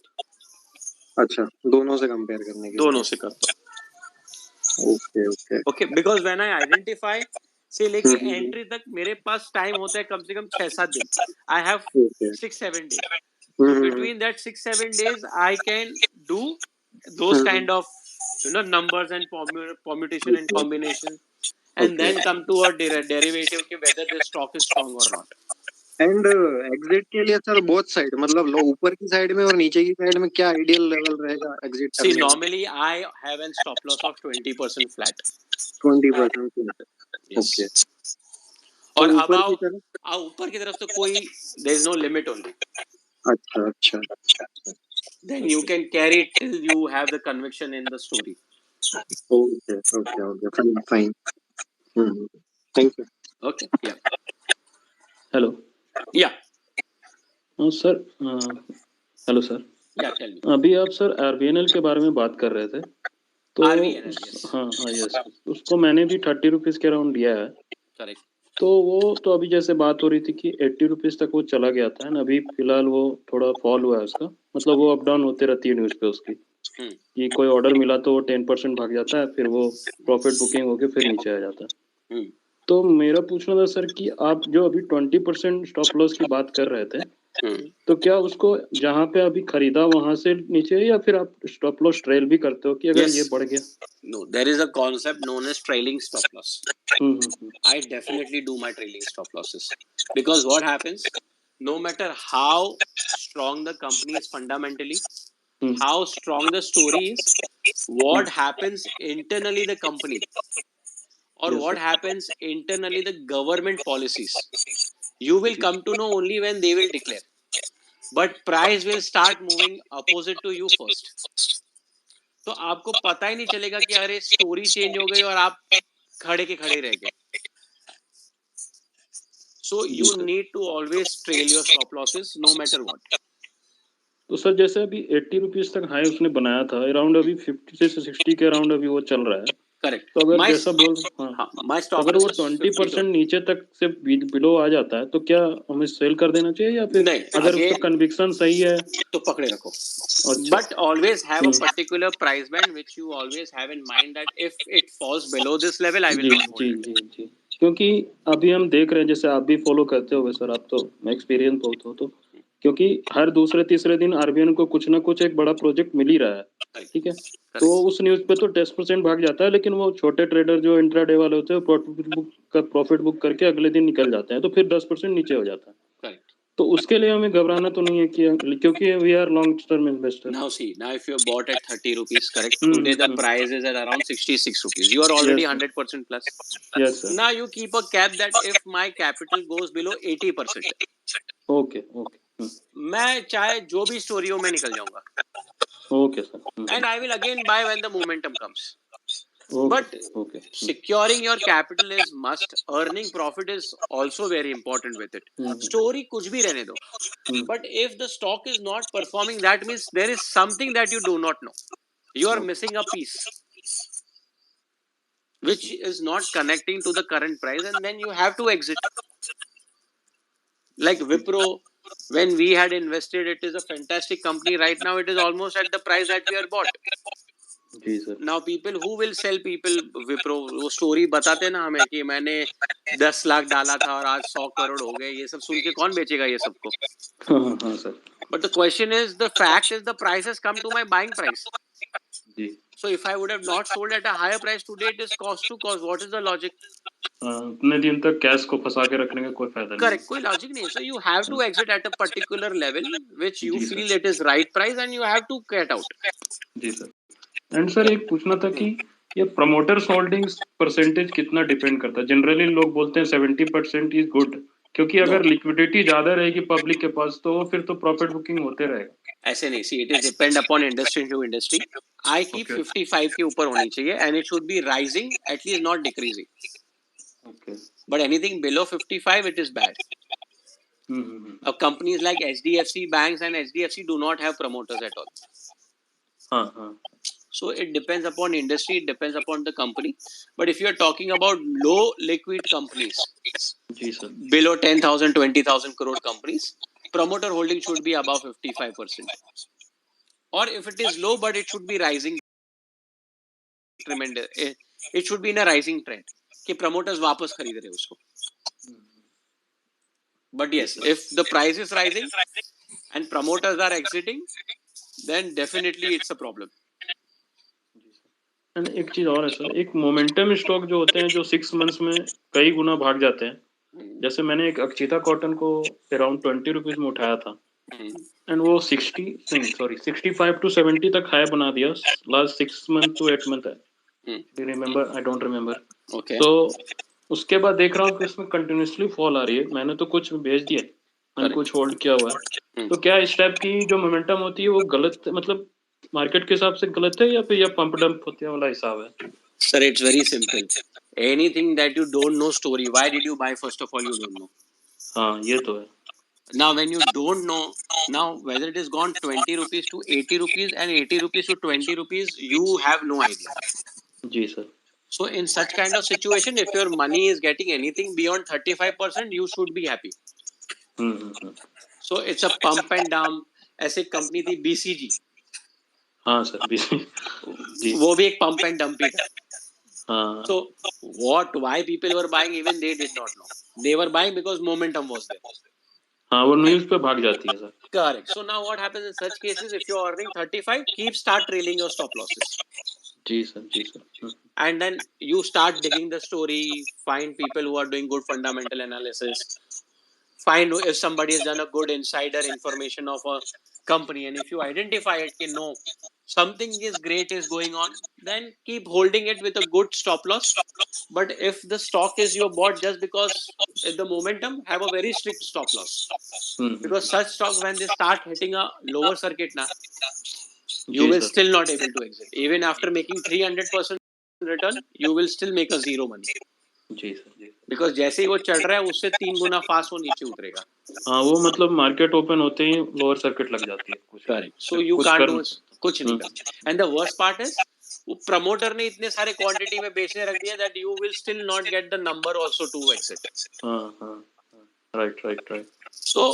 अच्छा दोनों से कंपेयर करने के दोनों से करता हूँ. Okay, because when I identify से लेके एंट्री तक मेरे पास टाइम होता है कम से कम 6-7 दिन. I have 6-7 days. Between that 6-7 days, I can do those kind of numbers and permutation and combination, and then come to a derivative कि whether the stock is strong or not. And exit के लिए sir both side मतलब ऊपर की side में और नीचे की साइड में क्या ideal level रहेगा exit करने? See, normally I have a stop loss of 20% flat. 20% flat. Yes. Okay. और ऊपर की तरफ तो कोई there is no limit only. अच्छा. Then you can carry it till you have the conviction in the story. Okay. Fine. Thank you. Okay. Yeah. Hello. Yeah. Sir hello sir. Yeah, tell me. अभी आप sir RBNL के बारे में बात कर रहे थे तो RBNL, yes. हाँ यस. उसको मैंने भी 30 रुपीज के अराउंड लिया है. Correct. तो वो तो अभी जैसे बात हो रही थी कि 80 रुपीज तक वो चला गया था. अभी फिलहाल वो थोड़ा फॉल हुआ है उसका. मतलब वो अप डाउन होते रहती है न्यूज पे उसकी. कि कोई ऑर्डर मिला तो वो 10% भाग जाता है, फिर वो प्रॉफिट बुकिंग होके फिर नीचे आ जाता है। तो मेरा पूछना था सर कि आप जो अभी 20% स्टॉप लॉस की बात कर रहे थे, तो क्या उसको जहाँ पे अभी खरीदा वहां से नीचे है, या फिर आप स्टॉप लॉस ट्रेल भी करते हो कि अगर ये बढ़ गया? No, there is a concept known as trailing stop loss. I definitely do my trailing stop losses, because what happens, no matter how strong the company is fundamentally, how strong the story is, what happens internally the company, or what happens internally the government policies, you will come to know only when they will declare, but price will start moving opposite to you first. तो आपको पता ही नहीं चलेगा कि अरे story change हो गई और आप खड़े के खड़े रह गए। So you need to always trail your stop losses no matter what. तो सर जैसे अभी 80 रुपीज तक हाई उसने बनाया था, अराउंड अभी 50 से 60 के अराउंड अभी वो चल रहा है। करेक्ट। तो अगर जैसा बोल अगर वो 20% नीचे तक से बिलो आ जाता है तो क्या हमें सेल कर देना चाहिए, या फिर अगर उसका कन्विक्शन सही है तो पकड़े रखो। But always have a particular price band which you always have in mind that if it falls below this level I will not hold it. जी। क्योंकि अभी हम देख रहे हैं, जैसे आप भी फॉलो करते होगे सर, आप तो एक्सपीरियंस बहुत हो, तो क्योंकि हर दूसरे तीसरे दिन आरबीआई को कुछ ना कुछ एक बड़ा प्रोजेक्ट मिल ही रहा है, ठीक है, तो उस न्यूज पे तो 10% भाग जाता है, लेकिन वो छोटे ट्रेडर जो इंट्राडे वाले होते हैं प्रॉफिट बुक करके अगले दिन निकल जाते हैं, तो फिर 10% नीचे हो जाता है। तो उसके लिए हमें घबराना तो नहीं है कि क्योंकि we are long term investor. Now see, now if you bought at 30 rupees, correct? Today the price is at around 66 rupees. You are already 100% plus. Yes sir. Now you keep a cap that if my capital goes below 80%, okay. मैं चाहे जो भी story हो मैं निकल जाऊंगा। Okay sir. And I will again buy when the momentum comes. But okay. Securing your capital is must. Earning profit is also very important with it. Story कुछ भी रहने दो. But if the stock is not performing, that means there is something that you do not know. You are missing a piece which is not connecting to the current price, and then you have to exit. Like Wipro, when we had invested, it is a fantastic company. Right now, it is almost at the price that we are bought. जी sir. Now people who will sell people Wipro, वो story बताते ना हमें कि मैंने 10 लाख डाला था और आज 100 करोड़ हो गए, ये सब सुन के कौन बेचेगा ये सबको? हाँ sir. But the question is, the fact is the price has come to my buying price. जी। So if I would have not sold at a higher price today, it is cost to cost. What is the logic? उतने दिन तक cash को फंसा के रखने का कोई फायदा नहीं। Correct, कोई लॉजिक नहीं है। So you have to exit at a particular level which you feel it is right price, and you have to get out. जी सर। एंड सर एक पूछना था कि ये प्रमोटर्स होल्डिंग्स परसेंटेज कितना डिपेंड करता है? जनरली लोग बोलते हैं 70% इज गुड, क्योंकि अगर लिक्विडिटी ज्यादा रहेगी पब्लिक के पास तो फिर तो प्रॉफिट बुकिंग होते रहेगा। ऐसे नहीं, see it is depend upon industry to industry. I keep 55 के ऊपर होनी चाहिए, and it should be rising at least, not decreasing. Okay, but anything below 55 it is bad. Companies like HDFC banks and HDFC do not have promoters at all. So it depends upon industry, it depends upon the company. But if you are talking about low liquid companies, below 10,000, 20,000 crore companies, promoter holding should be above 55%. Or if it is low, but it should be rising tremendous. It should be in a rising trend कि promoters वापस खरीद रहे उसको. But yes, if the price is rising and promoters are exiting, then definitely it's a problem. एक चीज और है sir, एक मोमेंटम स्टॉक जो होते हैं जो 6 मंथ्स में कई गुना भाग जाते हैं, जैसे मैंने एक अक्षिता कॉटन को अराउंड 20 रुपीज में उठाया था, एंड वो 65 to 70 तक हाई बना दिया लास्ट 6 मंथ to 8 मंथ है। Do you remember? I don't remember. Okay. तो उसके बाद देख रहा हूँ कि इसमें कंटिन्यूसली फॉल आ रही है। मैंने तो कुछ बेच दिया और कुछ होल्ड किया हुआ है। तो क्या इस टाइप की जो मोमेंटम होती है वो गलत, मतलब मार्केट के हिसाब से गलत है, या फिर ये पंप डंप होते वाला हिसाब है? Sir, it's very simple. Anything that you don't know story, why did you buy? First of all, you don't know. हाँ, ये तो है। Now, when you don't know, now whether it is gone 20 rupees to 80 rupees and 80 rupees to 20 rupees, you have no idea. जी sir. So in such kind of situation, if your money is getting anything beyond 35%, you should be happy. So it's a pump and dump. ऐसे company थी BCG. हाँ sir भी जी वो भी एक pump and dump ही था. हाँ So why people were buying, even they did not know. They were buying because momentum was there. हाँ वो न्यूज़ पे भाग जाती है sir. Correct. So now what happens in such cases, if you're earning 35, start trailing your stop losses. जी sir. And then you start digging the story, find people who are doing good fundamental analysis, find if somebody has done a good insider information of a company, and if you identify it, no, something is great is going on, then keep holding it with a good stop loss. But if the stock is your bought just because at the momentum, have a very strict stop loss. Because such stock, when they start hitting a lower circuit now, you will still not able to exit. Even after making 300% return, you will still make a zero money. जी sir. Because जैसे ही वो चढ़ रहा है, उससे 3 गुना fast वो नीचे उतरेगा. हाँ वो मतलब मार्केट ओपन होते ही लोअर सर्किट लग जाती है कुछ. Correct. So you can't do कुछ नहीं कर. And the worst part is, वो प्रमोटर ने इतने सारे क्वांटिटी में बेचने रख दिया that you will still not get the number also to exit. हाँ right. So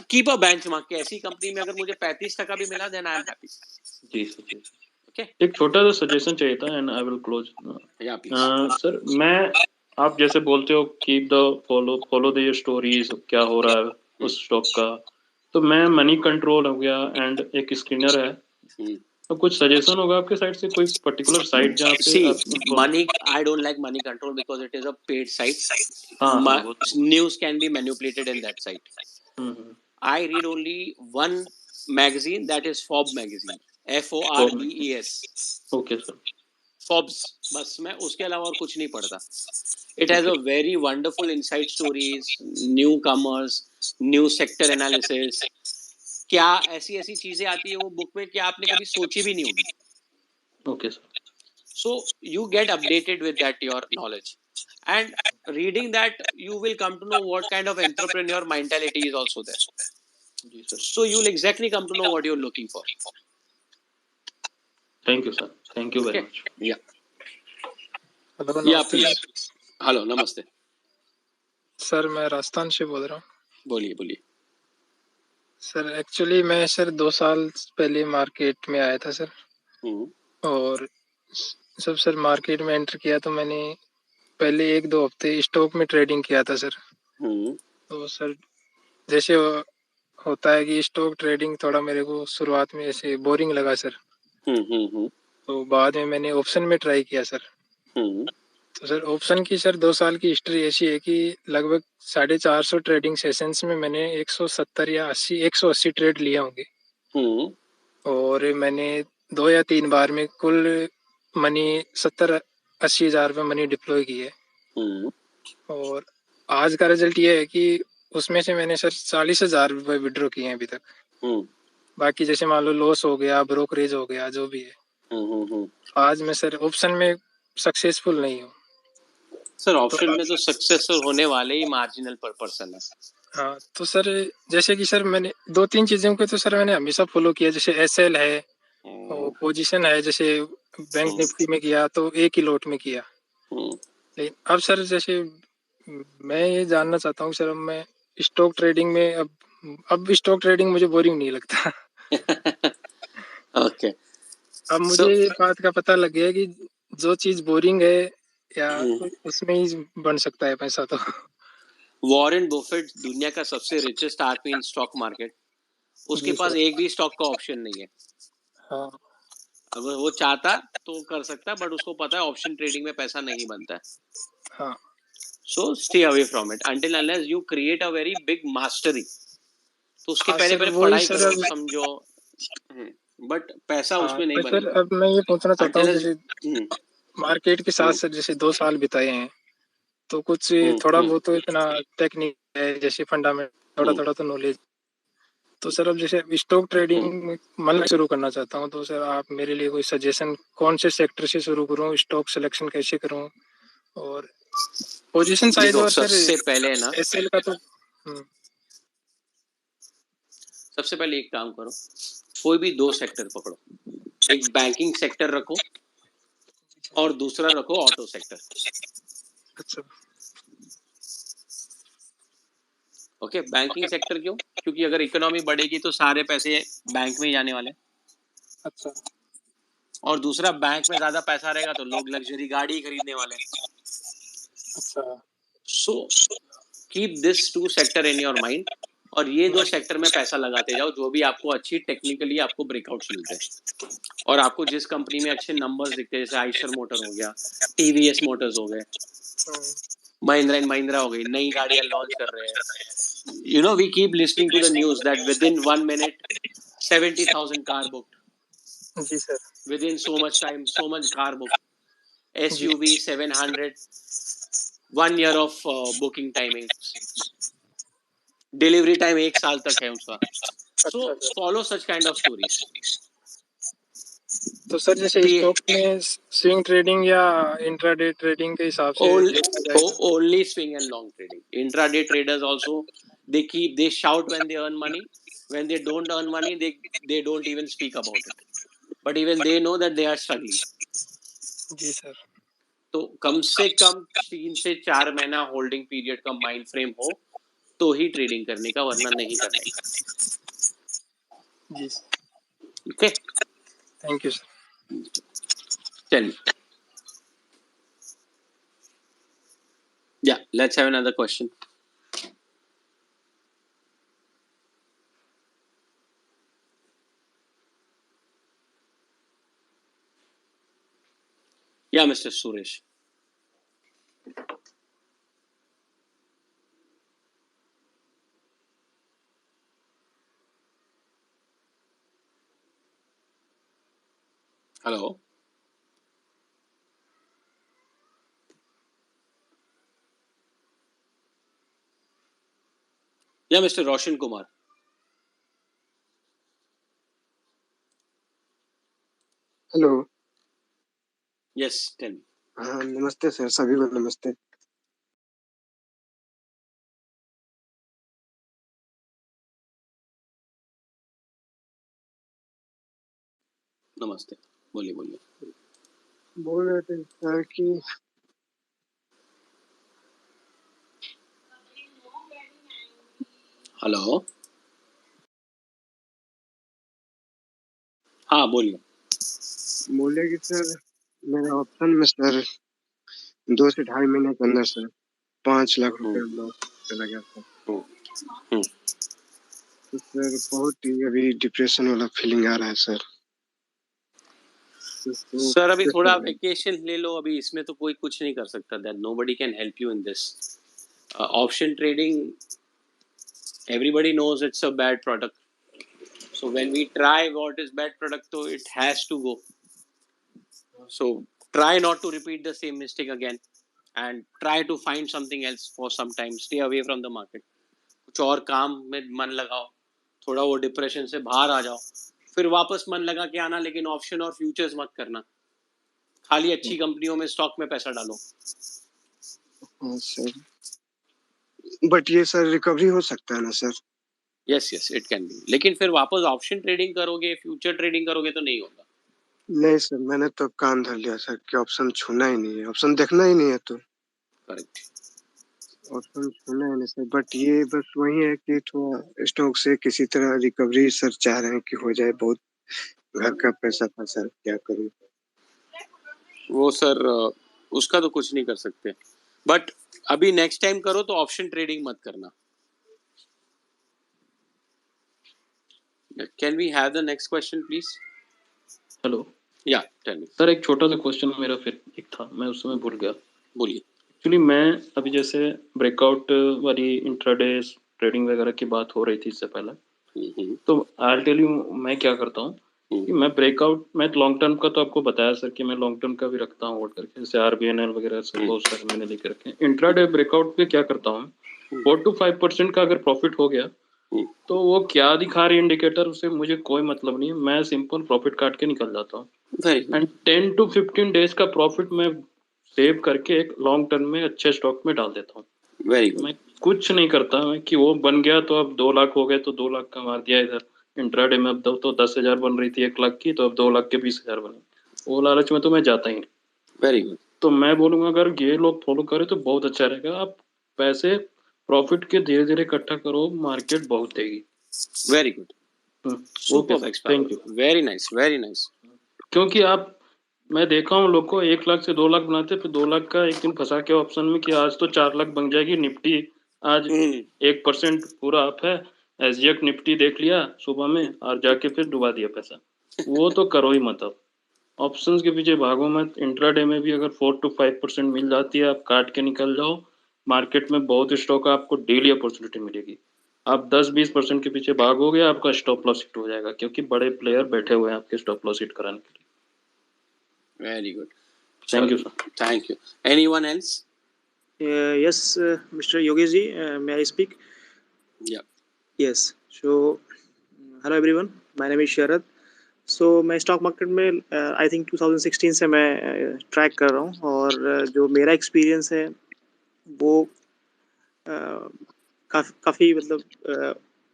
keep a benchmark कि ऐसी कंपनी में अगर मुझे 35% भी मिला, then I am happy. जी सर. Okay. एक छोटा सा सजेशन चाहिए था and I will close. Yeah, please. Sir मैं आप जैसे बोलते हो keep the follow the stories, क्या हो रहा है उस स्टॉक का, तो मैं मनी कंट्रोल हो गया एंड एक स्क्रीनर है, तो कुछ सजेशन होगा आपके साइड से, कोई पर्टिकुलर साइट जहाँ पे See, money, I don't like money control because it is a paid site. News can be manipulated in that site. I read only one magazine, that is Forbes magazine. Forbes. Okay sir. Forbes, बस मैं उसके अलावा और कुछ नहीं पढ़ता. It has a very wonderful inside stories, newcomers, new sector analysis. क्या ऐसी चीजें आती है वो बुक में कि आपने कभी सोची भी नहीं होगी. Okay sir. So you get updated with that, your knowledge, and reading that you will come to know what kind of entrepreneur mentality is also there. जी sir. So you'll exactly come to know what you're looking for. Thank you sir. Thank you very much. या please. Hello नमस्ते sir. मैं राजस्थान से बोल रहा हूँ. बोलिए. Sir actually मैं सर 2 साल पहले मार्केट में आया था सर. और सब सर मार्केट में एंटर किया तो मैंने पहले 1-2 हफ्ते स्टॉक में ट्रेडिंग किया था सर. तो सर जैसे होता है कि स्टॉक ट्रेडिंग थोड़ा मेरे को शुरुआत में ऐसे बोरिंग लगा सर. तो बाद में मैंने ऑप्शन में ट्राई किया सर. तो सर ऑप्शन की सर 2 साल की हिस्ट्री ऐसी है कि लगभग 450 ट्रेडिंग सेशंस में मैंने 170 या 180 ट्रेड लिए होंगे. और मैंने 2 या 3 बार में कुल मनी 70-80 हज़ार रुपये मनी डिप्लॉय की है. और आज का रिजल्ट ये है कि उसमें से मैंने सर 40,000 रुपये विड्रॉ किए हैं अभी तक. बाकी जैसे मान लो लॉस हो गया, ब्रोकरेज हो गया, जो भी है. आज मैं सर ऑप्शन में सक्सेसफुल नहीं हूँ सर. ऑप्शन में तो सक्सेसफुल होने वाले ही मार्जिनल पर पर्सन है. हाँ. तो सर जैसे कि सर मैंने 2-3 चीज़ों को तो सर मैंने हमेशा फॉलो किया. जैसे एसएल है और पोजीशन है. जैसे बैंक निफ्टी में किया तो एक ही लोट में किया. लेकिन अब सर जैसे मैं ये जानना चाहता हूँ सर, अब मैं स्टॉक ट्रेडिंग में अब स्टॉक ट्रेडिंग मुझे बोरिंग नहीं लगता. ओके. अब मुझे ये बात का पता लग गया कि जो चीज बोरिंग है या उसमें ही बन सकता है पैसा. तो वॉरेन बफेट दुनिया का सबसे रिचेस्ट आदमी इन स्टॉक मार्केट, उसके पास एक भी स्टॉक का ऑप्शन नहीं है. हाँ. अगर वो चाहता तो कर सकता, बट उसको पता है ऑप्शन ट्रेडिंग में पैसा नहीं बनता है. हाँ. So stay away from it until unless you create a very big mastery. तो उसके पहले पढ़ाई करो, समझो, बट पैसा उसमें नहीं बनेगा. सर अब मैं ये पूछना चाहता हूँ, जैसे मार्केट के साथ सर जैसे 2 साल बिताए हैं तो कुछ थोड़ा बहुत तो इतना टेक्निक है, जैसे फंडामेंटल थोड़ा तो नॉलेज. तो सर अब जैसे स्टॉक ट्रेडिंग में मन शुरू करना चाहता हूँ, तो सर आप मेरे लिए कोई सजेशन, कौन से सेक्टर से शुरू करूँ, स्टॉक सिलेक्शन कैसे करूँ, और पोजीशन साइज, और सबसे पहले ना एसएल का तो सबसे पहले एक काम करो, कोई भी 2 सेक्टर पकड़ो. एक बैंकिंग सेक्टर रखो और दूसरा रखो ऑटो सेक्टर. अच्छा. ओके. बैंकिंग सेक्टर क्यों? क्योंकि अगर इकोनॉमी बढ़ेगी तो सारे पैसे बैंक में ही जाने वाले. अच्छा। और दूसरा, बैंक में ज्यादा पैसा रहेगा तो लोग लग्जरी गाड़ी खरीदने वाले हैं। अच्छा। So keep this to sector in your mind, और ये दो सेक्टर में पैसा लगाते जाओ, जो भी आपको अच्छी टेक्निकली आपको ब्रेकआउट्स मिलते हैं और आपको जिस कंपनी में अच्छे नंबर्स दिखते हैं, जैसे आइशर मोटर हो गया, टीवीएस मोटर्स हो गए, महिंद्रा एंड महिंद्रा हो गई, नई गाड़ियां लॉन्च कर रहे हैं. You know, we keep listening to the news that within 1 minute 70,000 car booked. जी sir. Within so much time, so much car booked. SUV 700, 1 year of booking timings. Delivery time 1 साल तक है उसका. So follow such kind of stories. तो sir जैसे stock में swing trading या intraday trading के हिसाब से only swing and long trading. Intraday traders also, they shout when they earn money. When they don't earn money, they don't even speak about it. But even they know that they are struggling. जी sir. तो कम से कम 3 से 4 महीना holding period का mind frame हो तो ही ट्रेडिंग करने का, वरना नहीं करने का. जी. Okay, thank you sir. चलिए, yeah, let's have another question. Yeah, Mr. Suresh. Hello. Yeah, Mr. Roshan Kumar. Hello. Yes, tell me. हाँ, नमस्ते सर, सभी को नमस्ते. नमस्ते, बोलिए बोलिए. बोल रहे थे सर कि हेलो. हाँ बोलिए. बोले कि सर मेरा ऑप्शन में सर 2 से 2.5 महीने के अंदर सर 5 लाख रुपए लॉस चला गया सर. तो सर बहुत ही अभी डिप्रेशन वाला फीलिंग आ रहा है सर. सर अभी थोड़ा वेकेशन ले लो, अभी इसमें तो कोई कुछ नहीं कर सकता. That nobody can help you in this. Option trading, everybody knows it's a bad product. So when we try what is bad product, so it has to go. So try not to repeat the same mistake again and try to find something else for some time. Stay away from the market. कुछ और काम में मन लगाओ, थोड़ा वो depression से बाहर आ जाओ, फिर वापस मन लगा के आना. लेकिन ऑप्शन और फ्यूचर्स मत करना, खाली अच्छी कंपनियों में स्टॉक में पैसा डालो. हाँ सर, बट ये सर रिकवरी हो सकता है ना sir? Yes yes, it can be. लेकिन फिर वापस ऑप्शन ट्रेडिंग करोगे, फ्यूचर ट्रेडिंग करोगे तो नहीं होगा. नहीं सर, मैंने तो कान धर लिया सर कि ऑप्शन छूना ही नहीं है, ऑप्शन देखना ही नहीं है. तो करेक्ट, ऑप्शन छूना है नहीं सर. बट ये बस वही है कि थोड़ा स्टॉक से किसी तरह रिकवरी सर चाह रहे हैं कि हो जाए. बहुत घर का पैसा था सर, क्या करूं. वो सर उसका तो कुछ नहीं कर सकते. बट अभी नेक्स्ट टाइम करो तो ऑप्शन ट्रेडिंग मत करना. Can we have the next question please? Hello. Yeah tell me sir, एक छोटा सा क्वेश्चन मेरा फिर एक था, मैं उस समय भूल गया. बोलिए. एक्चुअली मैं अभी जैसे ब्रेकआउट वाली इंट्राडे ट्रेडिंग वगैरह की बात हो रही थी इससे पहले, तो आई टेल यू मैं क्या करता हूँ कि मैं ब्रेकआउट, मैं लॉन्ग टर्म का तो आपको बताया सर कि मैं लॉन्ग टर्म का भी रखता हूँ होल्ड करके, जैसे RBNL वगैरह सब बहुत सारे मैंने लेके रखे हैं. इंट्राडे ब्रेकआउट पे क्या करता हूँ, 4 to 5% का अगर प्रॉफिट हो गया तो वो क्या दिखा रही इंडिकेटर, उससे मुझे कोई मतलब नहीं है. मैं सिंपल प्रॉफिट काट के निकल जाता हूँ. एंड 10 to 15 डेज का प्रॉफिट मैं सेव करके एक लॉन्ग टर्म में अच्छे स्टॉक में डाल देता हूँ. Very good. मैं कुछ नहीं करता मैं कि वो बन गया तो अब 2 लाख हो गए तो 2 लाख का मार दिया इधर. इंट्राडे में अब तो 10,000 बन रही थी 1 लाख की, तो अब 2 लाख के 20,000 बने. वो लालच में तो मैं जाता ही नहीं. Very good. तो मैं बोलूंगा अगर ये लोग फॉलो करें तो बहुत अच्छा रहेगा. आप पैसे प्रॉफिट के धीरे धीरे इकट्ठा करो, मार्केट बहुत देगी. Very good. Superb expert. Very nice, very nice. क्योंकि मैं देखा हूँ लोग को 1 लाख से 2 लाख बनाते, फिर 2 लाख का एक दिन फंसा के ऑप्शन में कि आज तो 4 लाख बन जाएगी निफ्टी, आज 1% पूरा अप है, एसजीएक्स निफ्टी देख लिया सुबह में और जाके फिर डुबा दिया पैसा। वो तो करो ही मत। अब ऑप्शंस के पीछे भागो मत। इंट्राडे में भी अगर 4 to 5% मिल जाती है, आप काट के निकल जाओ। मार्केट में बहुत स्टॉक आपको डेली अपॉर्चुनिटी मिलेगी। आप 10-20% के पीछे भागोगे, आपका स्टॉप लॉस हिट हो जाएगा, क्योंकि बड़े प्लेयर बैठे हुए हैं आपके स्टॉप लॉस हिट कराने के लिए। Very good. Thank you, sir. Thank you. Anyone else? Yes, Mr. Yogesh ji, may I speak? Yeah. Yes. So, hello everyone. My name is Sharad. So, मैं स्टॉक मार्केट में I think 2016 से मैं track कर रहा हूँ, और जो मेरा एक्सपीरियंस है वो काफ़ी मतलब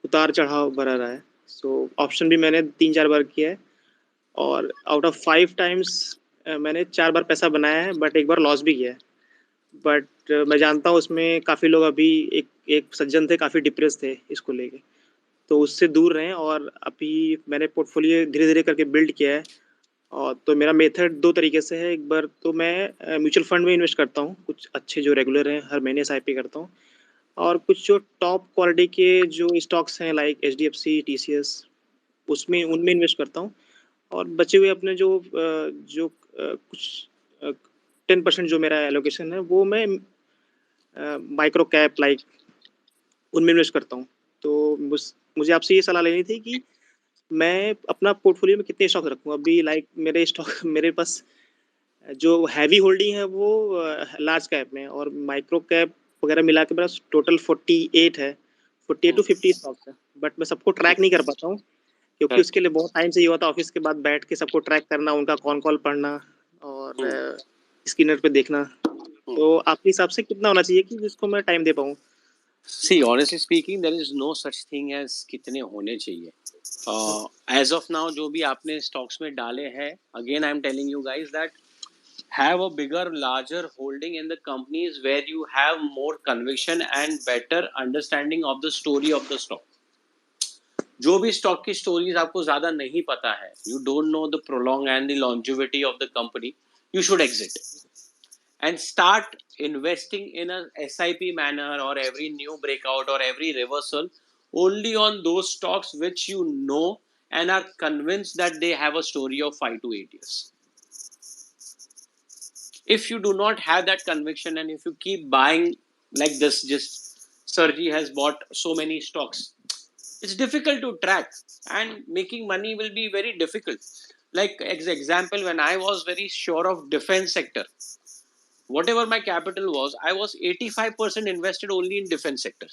उतार चढ़ाव भरा रहा है। सो ऑप्शन भी मैंने 3-4 बार किया है, और आउट ऑफ 5 टाइम्स मैंने 4 बार पैसा बनाया है, बट एक बार लॉस भी किया है। बट मैं जानता हूँ उसमें काफ़ी लोग अभी एक सज्जन थे, काफ़ी डिप्रेस थे इसको लेके, तो उससे दूर रहें। और अभी मैंने पोर्टफोलियो धीरे-धीरे करके बिल्ड किया है, और तो मेरा मेथड 2 तरीके से है। एक बार तो मैं म्यूचुअल फंड में इन्वेस्ट करता हूँ, कुछ अच्छे जो रेगुलर हैं, हर महीने एसआईपी करता हूँ, और कुछ जो टॉप क्वालिटी के जो स्टॉक्स हैं लाइक एचडीएफसी, टीसीएस, उनमें इन्वेस्ट करता हूँ। और बचे हुए अपने जो कुछ 10% जो मेरा एलोकेशन है वो मैं माइक्रो कैप लाइक उनमें इन्वेस्ट करता हूँ। तो मुझे आपसे ये सलाह लेनी थी कि मैं अपना पोर्टफोलियो में कितने स्टॉक रखूँ। अभी लाइक मेरे पास जो हैवी होल्डिंग है वो लार्ज कैप में, और माइक्रो कैप वगैरह मिला के मेरा टोटल 48 है, 48 to 50 स्टॉक्स है। बट मैं सबको ट्रैक नहीं कर पाता हूँ, क्योंकि उसके लिए बहुत टाइम चाहिए होता है ऑफिस के बाद बैठ के सबको ट्रैक करना, उनका कॉल पढ़ना और स्क्रीनर पे देखना। तो आपके हिसाब से कितना होना चाहिए कि जिसको मैं टाइम दे पाऊँ? See, honestly speaking, there is no such thing as कितने होने चाहिए. As of now, जो भी आपने stocks में डाले हैं, again I am telling you guys that have a bigger, larger holding in the companies where you have more conviction and better understanding of the story of the stock. जो भी stock की stories आपको ज्यादा नहीं पता है, you don't know the prolong and the longevity of the company, you should exit and start investing in a SIP manner or every new breakout or every reversal only on those stocks which you know and are convinced that they have a story of 5 to 8 years. If you do not have that conviction and if you keep buying like this, just Sergi has bought so many stocks, it's difficult to track and making money will be very difficult. Like example, when I was very sure of defense sector, whatever my capital was, I was 85% invested only in defense sector,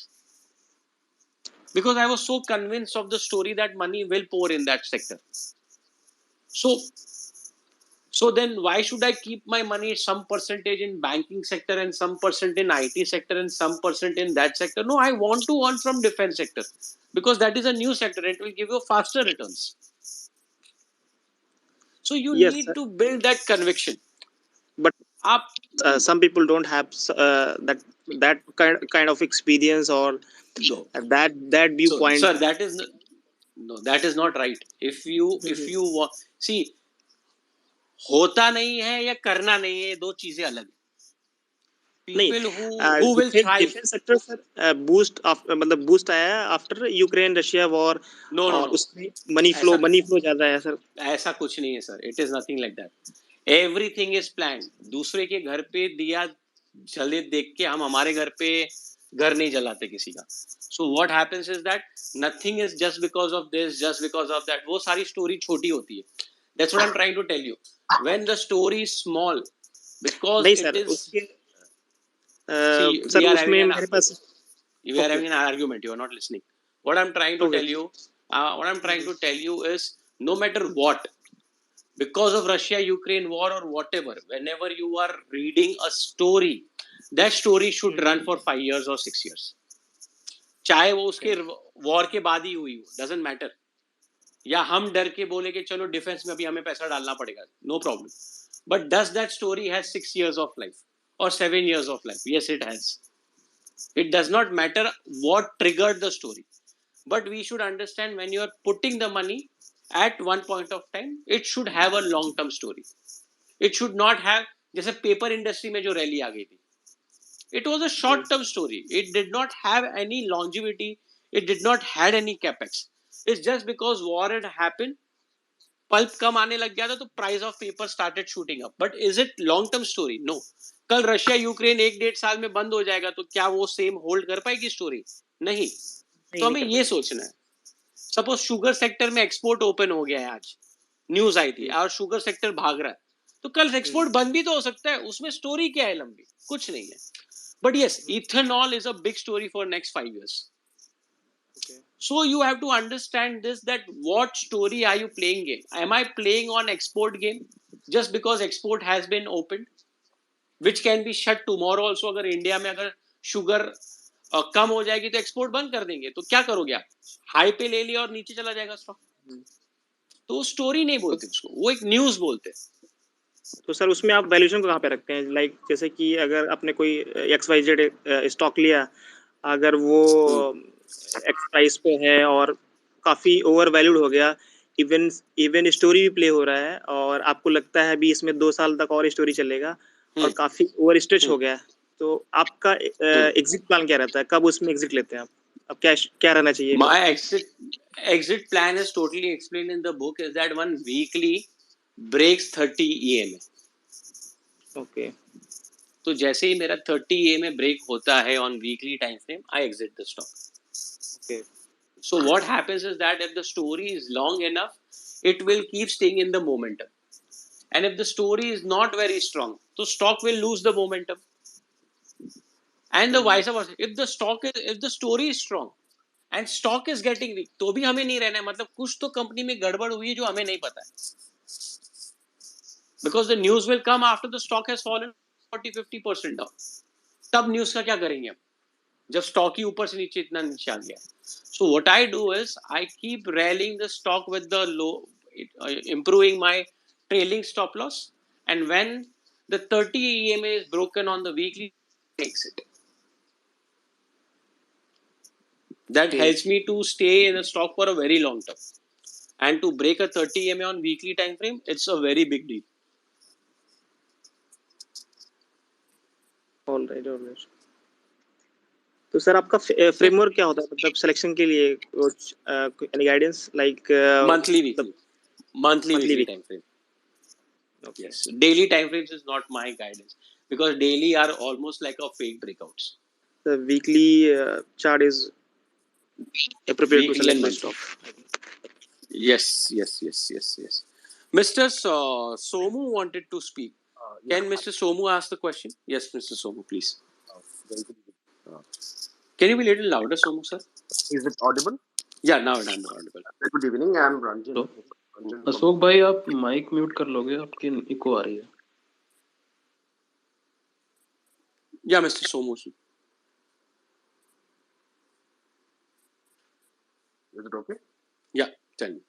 because I was so convinced of the story that money will pour in that sector. So then why should I keep my money some percentage in banking sector and some percent in IT sector and some percent in that sector? No, I want to earn from defense sector because that is a new sector. It will give you faster returns. So you need to build that conviction. But some people don't have that kind of experience or that viewpoint. So, sir, that is not right. If you see, होता नहीं है या करना नहीं है, दो चीजें अलग है. People who will thrive. Defense sector sir boost मतलब boost आया after Ukraine Russia war. No. उसमें money flow ज्यादा है सर. ऐसा कुछ नहीं है sir. It is nothing like that. Everything is planned. दूसरे के घर पे दिया जले देख के हम हमारे घर पे घर नहीं जलाते किसी का. So what happens is that nothing is just because of this, just because of that. वो सारी story छोटी होती है. That's what I'm trying to tell you. When the story is small, because नहीं it सर, is. सर उसमें मेरे पास. We are having an argument. You are not listening. What I'm trying to tell you is, no matter what, because of Russia-Ukraine war or whatever, whenever you are reading a story, that story should run for 5 years or 6 years. चाहे वो उसके war के बाद ही हुई हो, doesn't matter. या हम डर के बोले कि चलो डिफेंस में अभी हमें पैसा डालना पड़ेगा, no problem. But does that story has 6 years of life or 7 years of life? Yes, it has. It does not matter what triggered the story. But we should understand when you are putting the money at one point of time, it should have a long term story. It should not have, जैसे paper industry में जो rally आ गई थी, it was a short term story. It did not have any longevity. It did not had any capex. It's just because war had happened, pulp कम आने लग गया था, तो price of paper started shooting up. But is it long term story? No. कल Russia Ukraine 1-1.5 साल में बंद हो जाएगा, तो क्या वो सेम होल्ड कर पाएगी स्टोरी? नहीं. तो हमें ये सोचना है. सपोज शुगर सेक्टर में एक्सपोर्ट ओपन हो गया है, आज न्यूज आई थी, और शुगर सेक्टर भाग रहा है, तो कल एक्सपोर्ट बंद भी तो हो सकता है. उसमें स्टोरी क्या है लंबी? कुछ नहीं है. But yes, ethanol is a big story for next 5 years. Okay. So you have to understand this, that what story are you playing game? Am I playing on export game just because export has been opened, which can be shut tomorrow also? अगर India में अगर sugar कम हो जाएगी तो export बंद कर देंगे, तो क्या करोगे आप? हाई पे ले लिया और नीचे चला जाएगा स्टॉक. तो स्टोरी नहीं बोलते उसको, वो एक न्यूज बोलते हैं. तो सर उसमें आप वैल्यूएशन को कहाँ पे रखते हैं? लाइक जैसे कि अगर आपने कोई XYZ स्टॉक लिया, अगर वो एक्स प्राइस पे है और काफी ओवर वैल्यूड हो गया, इवन स्टोरी भी प्ले हो रहा है और आपको लगता है अभी इसमें 2 साल तक और स्टोरी चलेगा और काफी ओवर स्ट्रेच हो गया, तो आपका एग्जिट प्लान क्या रहता है? कब उसमें एग्जिट लेते हैं आप? अब क्या रहना चाहिए? My exit plan is totally explained in the book, is that one weekly breaks 30 EMA. Okay. तो जैसे ही मेरा 30 EMA ब्रेक होता है on weekly time frame, I exit the stock. Okay. So what happens is that if the story is long enough, it will keep staying in the momentum. And if the story is not very strong, so stock will lose the momentum. And the vice versa. If the story is strong and stock is getting weak, तो भी हमें नहीं रहना है. मतलब कुछ तो company में गड़बड़ हुई है जो हमें नहीं पता है. Because the news will come after the stock has fallen 40-50% down. तब न्यूज का क्या करेंगे हम, जब स्टॉक ही ऊपर से नीचे इतना नीचे आ गया? So what I do is I keep rallying the stock with the low, improving my trailing stop loss, and when the 30 EMA is broken on the weekly, exit. That helps me to stay in a stock for a very long term. And to break a 30 EMA on weekly time frame, it's a very big deal. All right. तो sir आपका framework क्या होता है, मतलब selection के लिए कुछ any guidance? Like monthly time frame. Okay. Yes, daily time frames is not my guidance, because daily are almost like a fake breakouts. The weekly chart is appropriate to select the stock. Yes. Mr. Somu wanted to speak. Can Mr. Somu ask the question? Yes, Mr. Somu, please. Can you be a little louder, Somu, sir? Is it audible? Yeah, now I'm audible. Good evening, I'm Ranjan. Ashok भाई आप mic mute कर लोगे, आपकी eco आ रही है. Yeah, Mr. Somu. Is it okay? Yeah, tell me.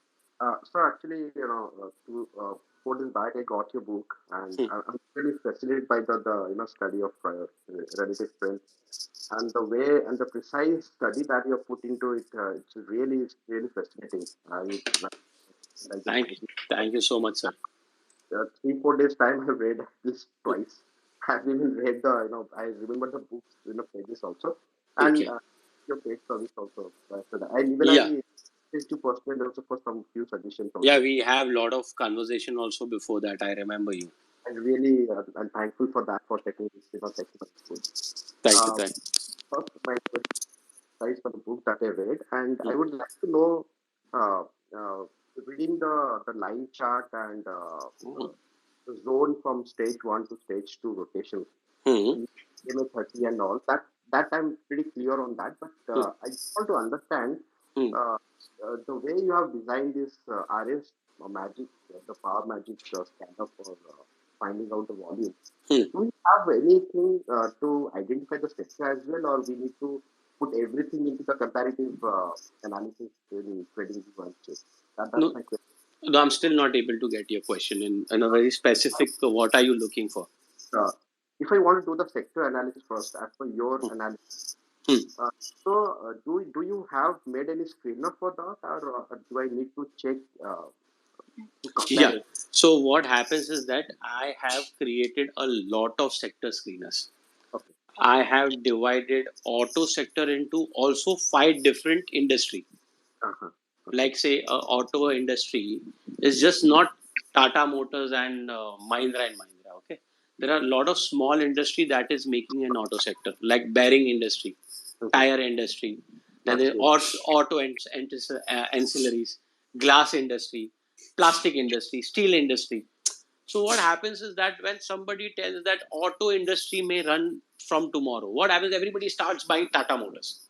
So actually, four days back I got your book, and I'm really fascinated by the study of relative strength, and the way and the precise study that you have put into it. It's really fascinating. Thank you so much, sir. 3-4 days time I've read this twice. I've even read I remember the books pages also, and your page service also. And even I to personally also for some few suggestions also. Yeah, we have a lot of conversation also before that. I remember you. I'm really I'm thankful for that, for taking this technical school. Thank you. First, my price for the book that I read, and I would like to know, reading the line chart and the zone from stage 1 to stage 2 rotation, 30 and all that I'm pretty clear on that, but I just want to understand the way you have designed this RS magic, the power magic scanner for finding out the volume. Do we have anything to identify the sector as well, or we need to put everything into the comparative analysis in trading one chip? That's my question. No, I'm still not able to get your question in a very specific. What are you looking for? If I want to do the sector analysis first, as per your analysis, Do you have made any screener for that, or do I need to check to compare it? So what happens is that I have created a lot of sector screeners. Okay. I have divided auto sector into also 5 different industry. Uh-huh. Like say auto industry is just not Tata Motors and Mahindra and Mahindra. Okay, there are a lot of small industry that is making an auto sector, like bearing industry, tire industry, then there auto ancillaries, glass industry, plastic industry, steel industry. So what happens is that when somebody tells that auto industry may run from tomorrow, what happens? Everybody starts buying Tata Motors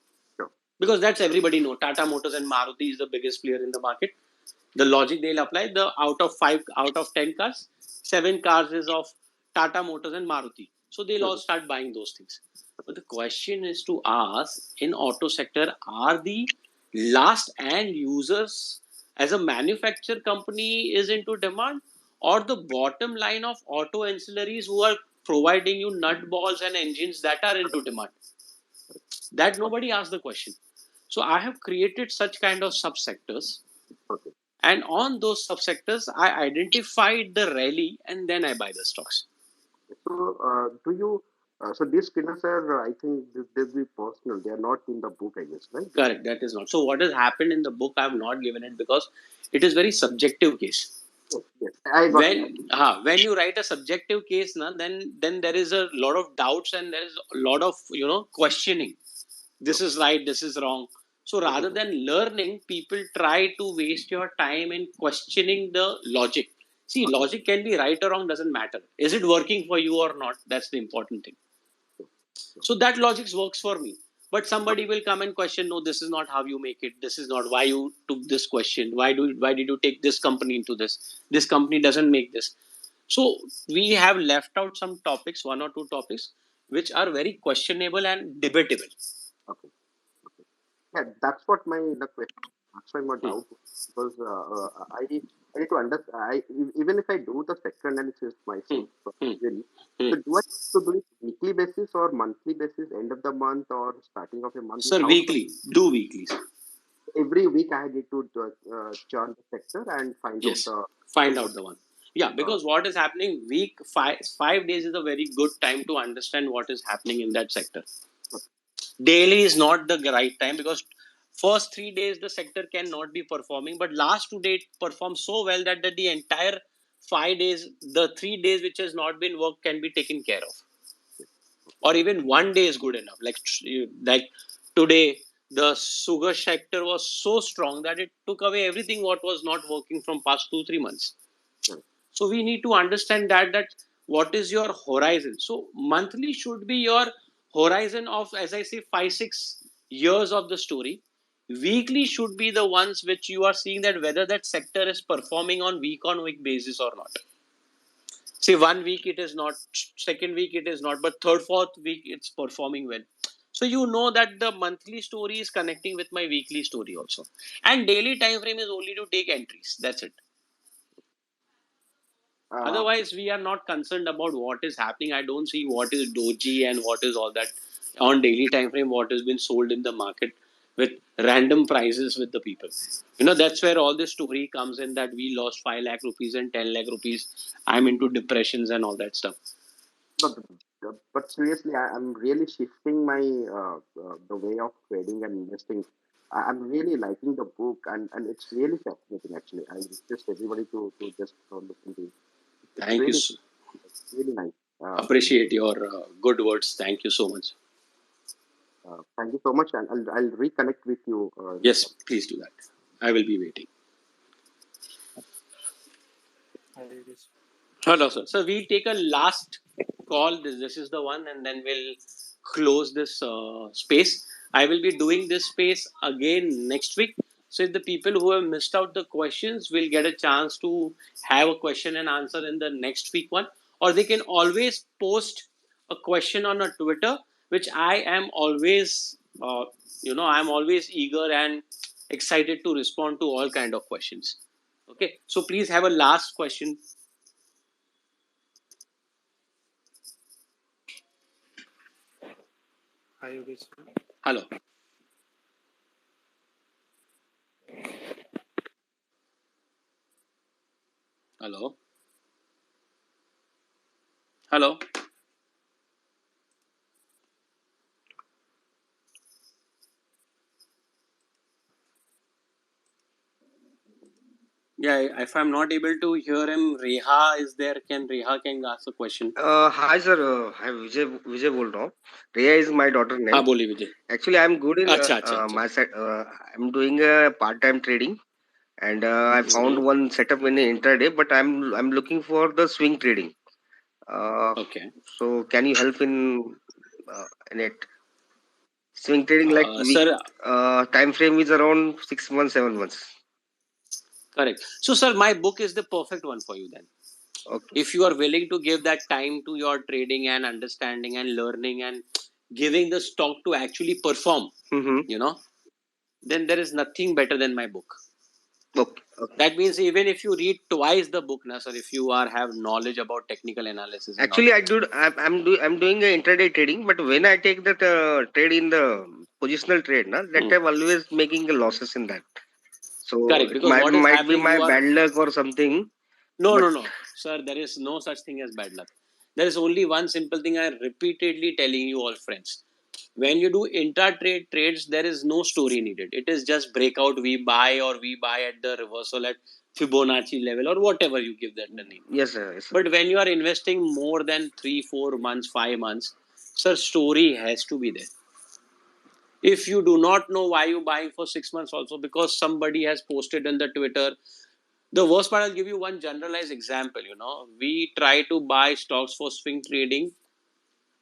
because that's everybody know. Tata Motors and Maruti is the biggest player in the market. The logic they'll apply: the out of 10 cars, 7 cars is of Tata Motors and Maruti. So they'll all start buying those things. But the question is to ask, in auto sector, are the last end users as a manufacturer company is into demand, or the bottom line of auto ancillaries who are providing you nut balls and engines that are into demand? That nobody asked the question. So I have created such kind of subsectors. Okay. And on those subsectors, I identified the rally and then I buy the stocks. So, do you? So these screeners are, I think, they'll be personal. They are not in the book, I guess, right? Correct. That is not. So what has happened in the book, I have not given it because it is very subjective case. Yes, I got it. When you write a subjective case, then there is a lot of doubts and there is a lot of questioning. This is right, this is wrong. So rather than learning, people try to waste your time in questioning the logic. See, logic can be right or wrong, doesn't matter. Is it working for you or not? That's the important thing. So that logic works for me. But somebody will come and question, no, this is not how you make it. This is not why you took this question. Why did you take this company into this? This company doesn't make this. So we have left out some topics, 1 or 2 topics, which are very questionable and debatable. Okay. Yeah, that's what the question. That's why my doubt because I need to understand. Even if I do the sector analysis myself, really, so do I do it weekly basis or monthly basis, end of the month or starting of a month? Sir, weekly. Do weekly. Every week I need to churn the sector and find out the one. Yeah, because what is happening, week 5 days is a very good time to understand what is happening in that sector. Daily is not the right time because first 3 days the sector cannot be performing, but last 2 days perform so well that the entire 5 days, the 3 days which has not been worked can be taken care of. Or even 1 day is good enough. Like today, the sugar sector was so strong that it took away everything what was not working from past 2-3 months. So we need to understand that what is your horizon. So monthly should be your horizon of, as I say, 5-6 years of the story. Weekly should be the ones which you are seeing that whether that sector is performing on week basis or not. Say 1 week it is not, second week it is not, but third, fourth week it's performing well. So you know that the monthly story is connecting with my weekly story also. And daily time frame is only to take entries. That's it. Otherwise, we are not concerned about what is happening. I don't see what is doji and what is all that on daily time frame, what has been sold in the market with random prices with the people. That's where all this story comes in, that we lost 5 lakh rupees and 10 lakh rupees. I'm into depressions and all that stuff. But seriously, I'm really shifting my the way of trading and investing. I'm really liking the book, and it's really fascinating. Actually, I request everybody to just look into it. Thank really, you. So, really nice. Appreciate your good words. Thank you so much. Thank you so much, and I'll reconnect with you. Yes, please do that. I will be waiting. Hello, sir. So we'll take a last call. This is the one, and then we'll close this space. I will be doing this space again next week. So if the people who have missed out the questions will get a chance to have a question and answer in the next week one, or they can always post a question on a Twitter, which I am always, I'm always eager and excited to respond to all kind of questions. Okay, so please have a last question. Hi, Yogesh. Hello. Hello. Hello. Yeah, if I'm not able to hear him, Reha is there. Reha can ask a question? Hi sir, hi Vijay बोल रहा हूँ. Reha is my daughter name. हाँ बोलिए विजय. Actually, I'm good in अच्छा. my set. I'm doing a part-time trading, and I found one setup in the intraday. But I'm looking for the swing trading. Okay. So can you help in it? Swing trading, like sir, time frame is around 6 months, 7 months. Correct. So sir, my book is the perfect one for you then. Okay. If you are willing to give that time to your trading and understanding and learning and giving the stock to actually perform, then there is nothing better than my book. Okay. That means even if you read twice the book, sir, if you have knowledge about technical analysis. Actually, I'm doing a intraday trading, but when I take that trade in the positional trade, that I'm always making losses in that. So correct, because it what is might be happening, my bad luck or something. No, sir, there is no such thing as bad luck. There is only one simple thing I am repeatedly telling you all friends. When you do intra-trade trades, there is no story needed. It is just breakout, we buy at the reversal at Fibonacci level or whatever you give that the name. Yes, sir. Yes, sir. But when you are investing more than 3, 4 months, 5 months, sir, story has to be there. If you do not know why you buying for 6 months also, because somebody has posted on the Twitter. The worst part, I'll give you one generalized example. We try to buy stocks for swing trading,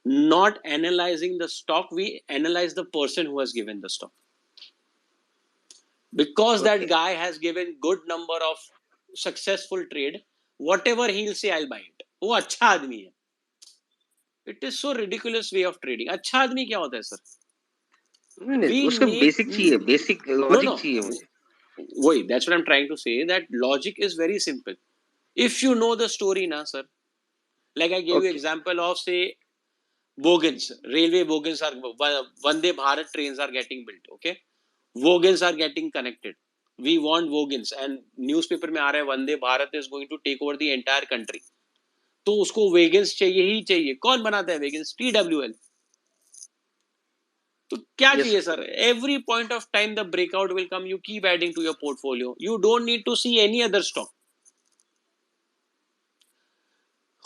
not analyzing the stock. We analyze the person who has given the stock. Because that guy has given good number of successful trade, whatever he'll say, I'll buy it. वो अच्छा आदमी है. It is so ridiculous way of trading. अच्छा आदमी क्या होता है sir? उसका बेसिक चाहिए, बेसिक लॉजिक चाहिए मुझे. वही, that's what I'm trying to say, that logic is very simple. If you know the story, sir. Like I gave you example of, say, wagons, railway wagons are, Vande Bharat trains are getting built, okay? Wagons are getting connected. We want wagons, and newspaper में आ रहा है Vande Bharat is going to take over the entire country. तो उसको wagons चाहिए ही चाहिए. कौन बनाता है wagons? TWL. तो क्या चाहिए sir? Every point of time the breakout will come. You keep adding to your portfolio. You don't need to see any other stock.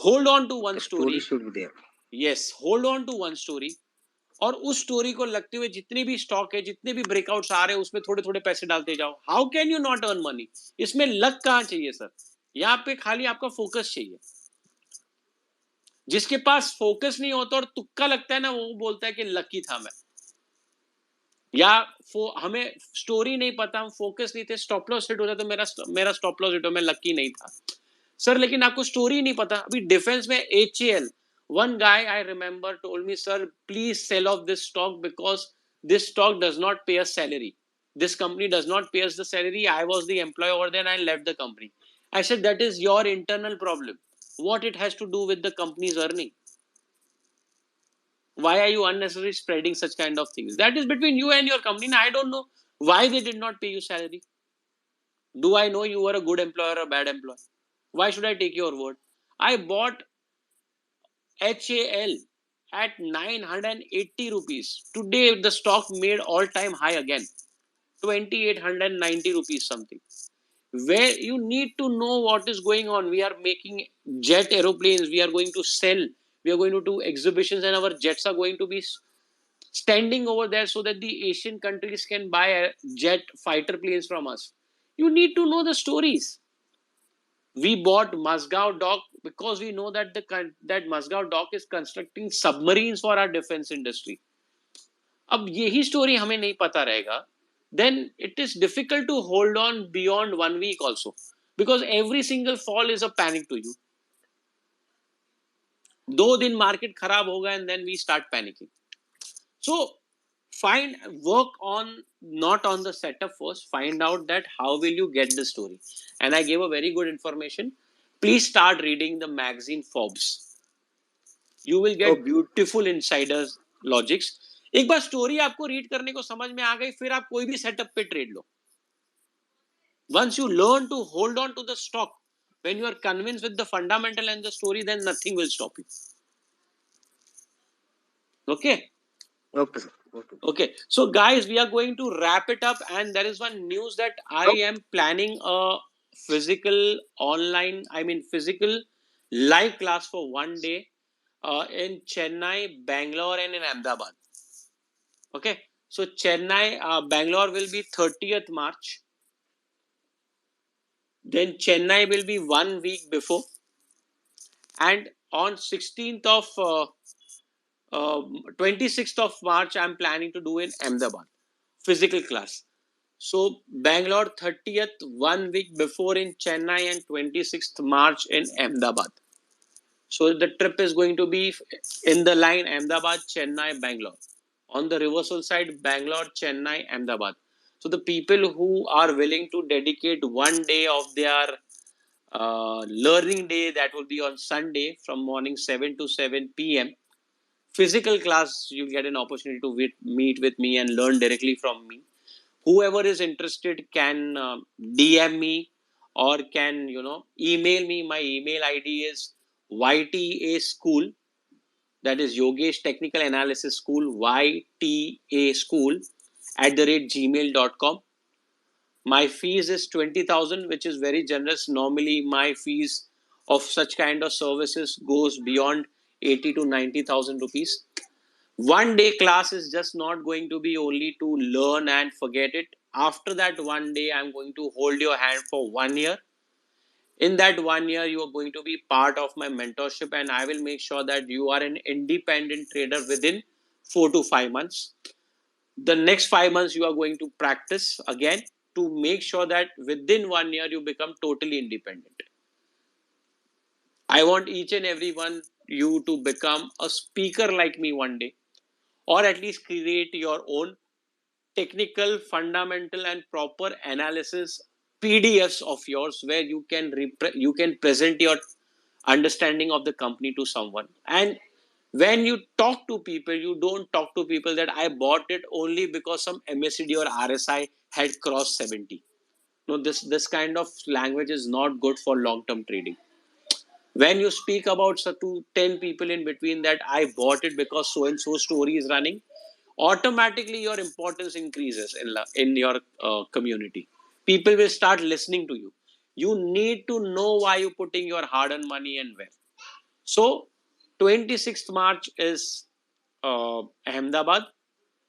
Hold on to one story. Should be there. Yes, hold on to one story. और उस story को लगते हुए जितने भी stock है, जितने भी ब्रेकआउट्स आ रहे हैं, उसमें थोड़े थोड़े पैसे डालते जाओ. How can you not earn money? इसमें लक कहाँ चाहिए सर? यहाँ पे खाली आपका फोकस चाहिए. जिसके पास फोकस नहीं होता और तुक्का लगता है ना, वो बोलता है कि लकी था मैं. या हमें स्टोरी नहीं पता, हम फोकस नहीं थे, स्टॉप लॉस हिट हो जाता तो मेरा स्टॉप लॉस हिट हो, मैं लकी नहीं था सर. लेकिन आपको स्टोरी नहीं पता. अभी डिफेंस में HAL, one guy I remember told me, sir, please sell off this stock because this stock does not pay us salary. This company does not pay us the salary. I was the employee over there and I left the company. I said, that is your internal problem. What it has to do with the company's earning? Why are you unnecessarily spreading such kind of things? That is between you and your company. I don't know why they did not pay you salary. Do I know you were a good employer or a bad employer? Why should I take your word? I bought HAL at 980 rupees. Today, the stock made all-time high again. 2,890 rupees something. Where you need to know what is going on. We are making jet aeroplanes. We are going to sell. We are going to do exhibitions and our jets are going to be standing over there so that the Asian countries can buy jet fighter planes from us. You need to know the stories. We bought Musgao Dock because we know that that Musgao Dock is constructing submarines for our defense industry. अब यही story हमें नहीं पता रहेगा, then it is difficult to hold on beyond 1 week also, because every single fall is a panic to you. 2 दिन market खराब होगा and then we start panicking. So work on, not on the setup first, find out that how will you get the story. And I gave a very good information. Please start reading the magazine Forbes. You will get beautiful insiders logics. एक बार story आपको read करने को समझ में आ गई, फिर आप कोई भी सेटअप पे trade low. Once you learn to hold on to the stock, when you are convinced with the fundamental and the story, then nothing will stop you. Okay. Okay, sir. Okay. So guys, we are going to wrap it up, and there is one news that I am planning a physical live class for one day in Chennai, Bangalore, and in Ahmedabad. Okay. So Chennai, Bangalore will be 30th March. Then Chennai will be 1 week before. And on 16th of 26th of March, I'm planning to do in Ahmedabad, physical class. So Bangalore 30th, 1 week before in Chennai, and 26th March in Ahmedabad. So the trip is going to be in the line Ahmedabad, Chennai, Bangalore. On the reversal side, Bangalore, Chennai, Ahmedabad. So the people who are willing to dedicate 1 day of their learning day, that will be on Sunday from morning 7 to 7 p.m. Physical class, you get an opportunity to meet with me and learn directly from me. Whoever is interested can DM me or can email me. My email ID is YTA School, that is Yogesh Technical Analysis School, YTA School @gmail.com. My fees is 20,000, which is very generous. Normally, my fees of such kind of services goes beyond 80 to 90,000 rupees. 1 day class is just not going to be only to learn and forget it. After that 1 day, I'm going to hold your hand for 1 year. In that 1 year, you are going to be part of my mentorship, and I will make sure that you are an independent trader within 4 to 5 months. The next 5 months, you are going to practice again to make sure that within 1 year, you become totally independent. I want each and every one you to become a speaker like me one day, or at least create your own technical, fundamental, and proper analysis PDFs of yours, where you can present your understanding of the company to someone. And when you talk to people, you don't talk to people that I bought it only because some MACD or RSI had crossed 70. No, this kind of language is not good for long-term trading. When you speak about to 10 people in between that I bought it because so and so story is running, automatically your importance increases in your community. People will start listening to you. You need to know why you're putting your hard-earned money and where. So 26th March is Ahmedabad.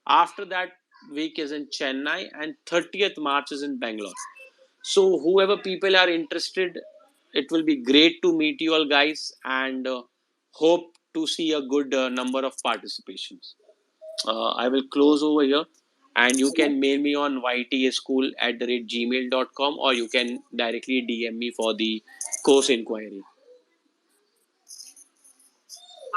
After that week is in Chennai, and 30th March is in Bangalore. So whoever people are interested, it will be great to meet you all guys, and hope to see a good number of participations. I will close over here, and you can mail me on ytaschool@gmail.com, or you can directly DM me for the course inquiry.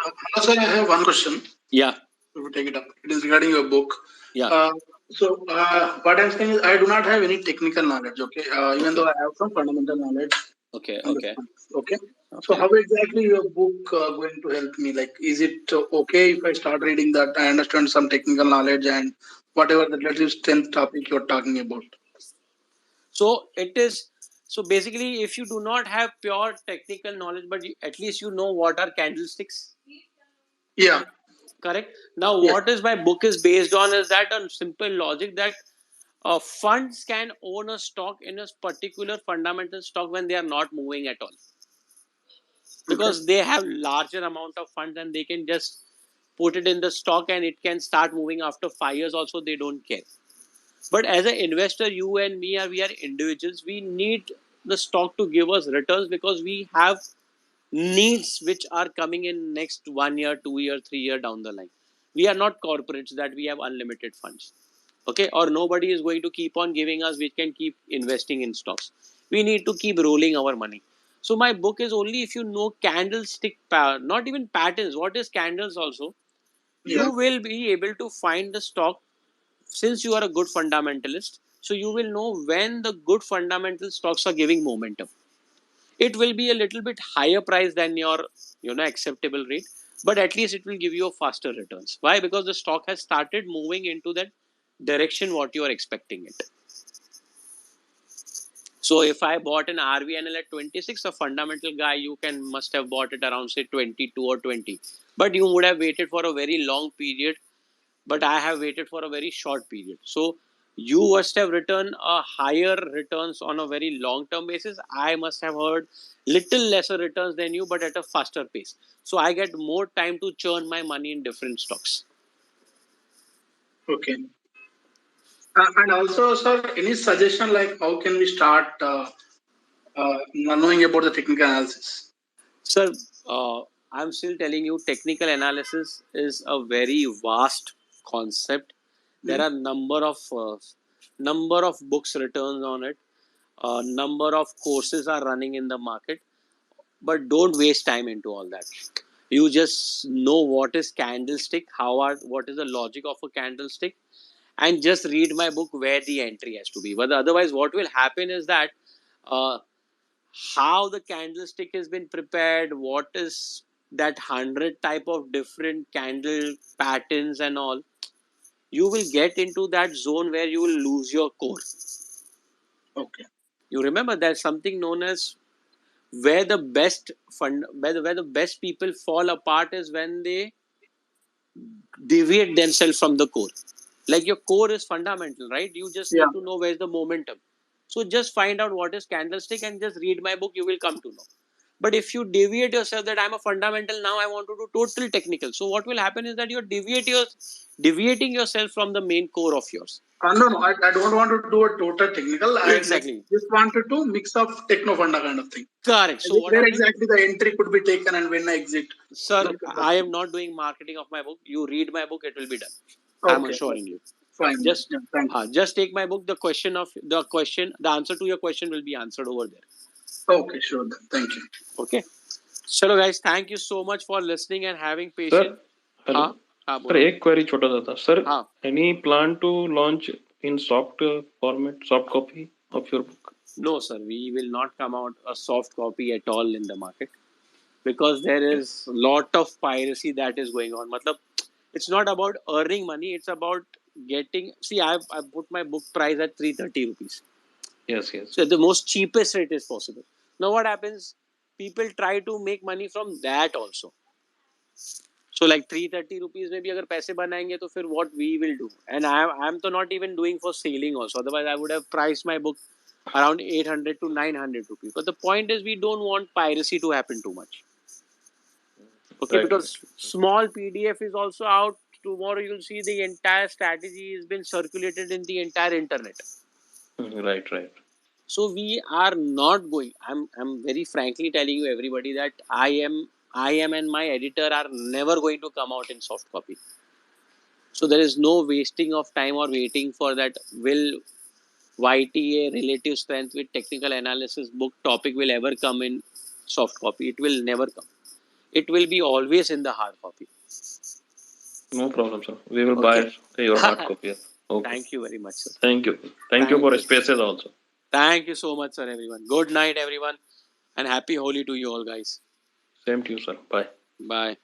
Hello, sir. I have one question. Yeah. We take it up. It is regarding your book. Yeah. What I'm saying is, I do not have any technical knowledge. Okay. Even though I have some fundamental knowledge. Okay. Okay. So how exactly your book going to help me? Like, is it okay if I start reading that? I understand some technical knowledge and whatever the latest 10th topic you're talking about. So it is. So basically, if you do not have pure technical knowledge, but at least you know what are candlesticks. Yeah. Correct. Now, what is my book is based on is that a simple logic that funds can own a stock in a particular fundamental stock when they are not moving at all, because they have larger amount of funds and they can just put it in the stock and it can start moving after 5 years also. They don't care. But as an investor, you and me we are individuals. We need the stock to give us returns because we have needs which are coming in next 1 year, 2 year, 3 year down the line. We are not corporates that we have unlimited funds. Okay, or nobody is going to keep on giving us, we can keep investing in stocks. We need to keep rolling our money. So my book is only if you know candlestick power, not even patterns. What is candles also? You will be able to find the stock, since you are a good fundamentalist. So you will know when the good fundamental stocks are giving momentum. It will be a little bit higher price than your acceptable rate, but at least it will give you a faster returns. Why? Because the stock has started moving into that direction what you are expecting it. So if I bought an RVNL at 26, a fundamental guy, you must have bought it around say 22 or 20. But you would have waited for a very long period. But I have waited for a very short period. So you must have returned a higher returns on a very long term basis. I must have heard little lesser returns than you, but at a faster pace. So I get more time to churn my money in different stocks. Okay. And also, sir, any suggestion like how can we start knowing about the technical analysis? Sir, I'm still telling you, technical analysis is a very vast concept. There are number of books written on it. Number of courses are running in the market, but don't waste time into all that. You just know what is candlestick, what is the logic of a candlestick, and just read my book where the entry has to be. But otherwise, what will happen is that how the candlestick has been prepared, what is that 100 type of different candle patterns and all, you will get into that zone where you will lose your core. Okay. You remember there's something known as where the best people fall apart is when they deviate themselves from the core. Like your core is fundamental, right? You just need to know where's the momentum. So just find out what is candlestick and just read my book, you will come to know. But if you deviate yourself that I'm a fundamental, now I want to do total technical. So what will happen is that you're deviating yourself from the main core of yours. No, I don't want to do a total technical. Exactly. I just wanted to mix up techno-funda kind of thing. Correct. So where exactly the entry could be taken and when I exit. Sir, I am not doing marketing of my book. You read my book, it will be done. Okay. I'm assuring you. Fine. Just take my book. The answer to your question will be answered over there. Okay, sure. Thank you. Okay. So guys, thank you so much for listening and having patience. Sir, hello. Sir, एक query छोटा सा था. Sir, any plan to launch in soft format, soft copy of your book? No, sir. We will not come out a soft copy at all in the market because there is a lot of piracy that is going on. Matlab, it's not about earning money. It's about getting. See, I put my book price at 330 rupees. Yes. So the most cheapest rate is possible. Now what happens? People try to make money from that also. So like 330 rupees maybe अगर पैसे बनाएंगे तो फिर what we will do? And I'm तो not even doing for selling also. Otherwise I would have priced my book around 800 to 900 rupees. But the point is we don't want piracy to happen too much. Okay, right. Because small PDF is also out. Tomorrow you'll see the entire strategy has been circulated in the entire internet. Right. So we are not going. I'm very frankly telling you everybody that I am and my editor are never going to come out in soft copy. So there is no wasting of time or waiting for that. Will YTA relative strength with technical analysis book topic will ever come in soft copy? It will never come. It will be always in the hard copy. No problem, sir. We will buy your hard copy. Okay. Thank you very much, sir. Thank you. Thank you for spaces also. Thank you so much, sir, everyone. Good night, everyone. And happy Holi to you all, guys. Same to you, sir. Bye. Bye.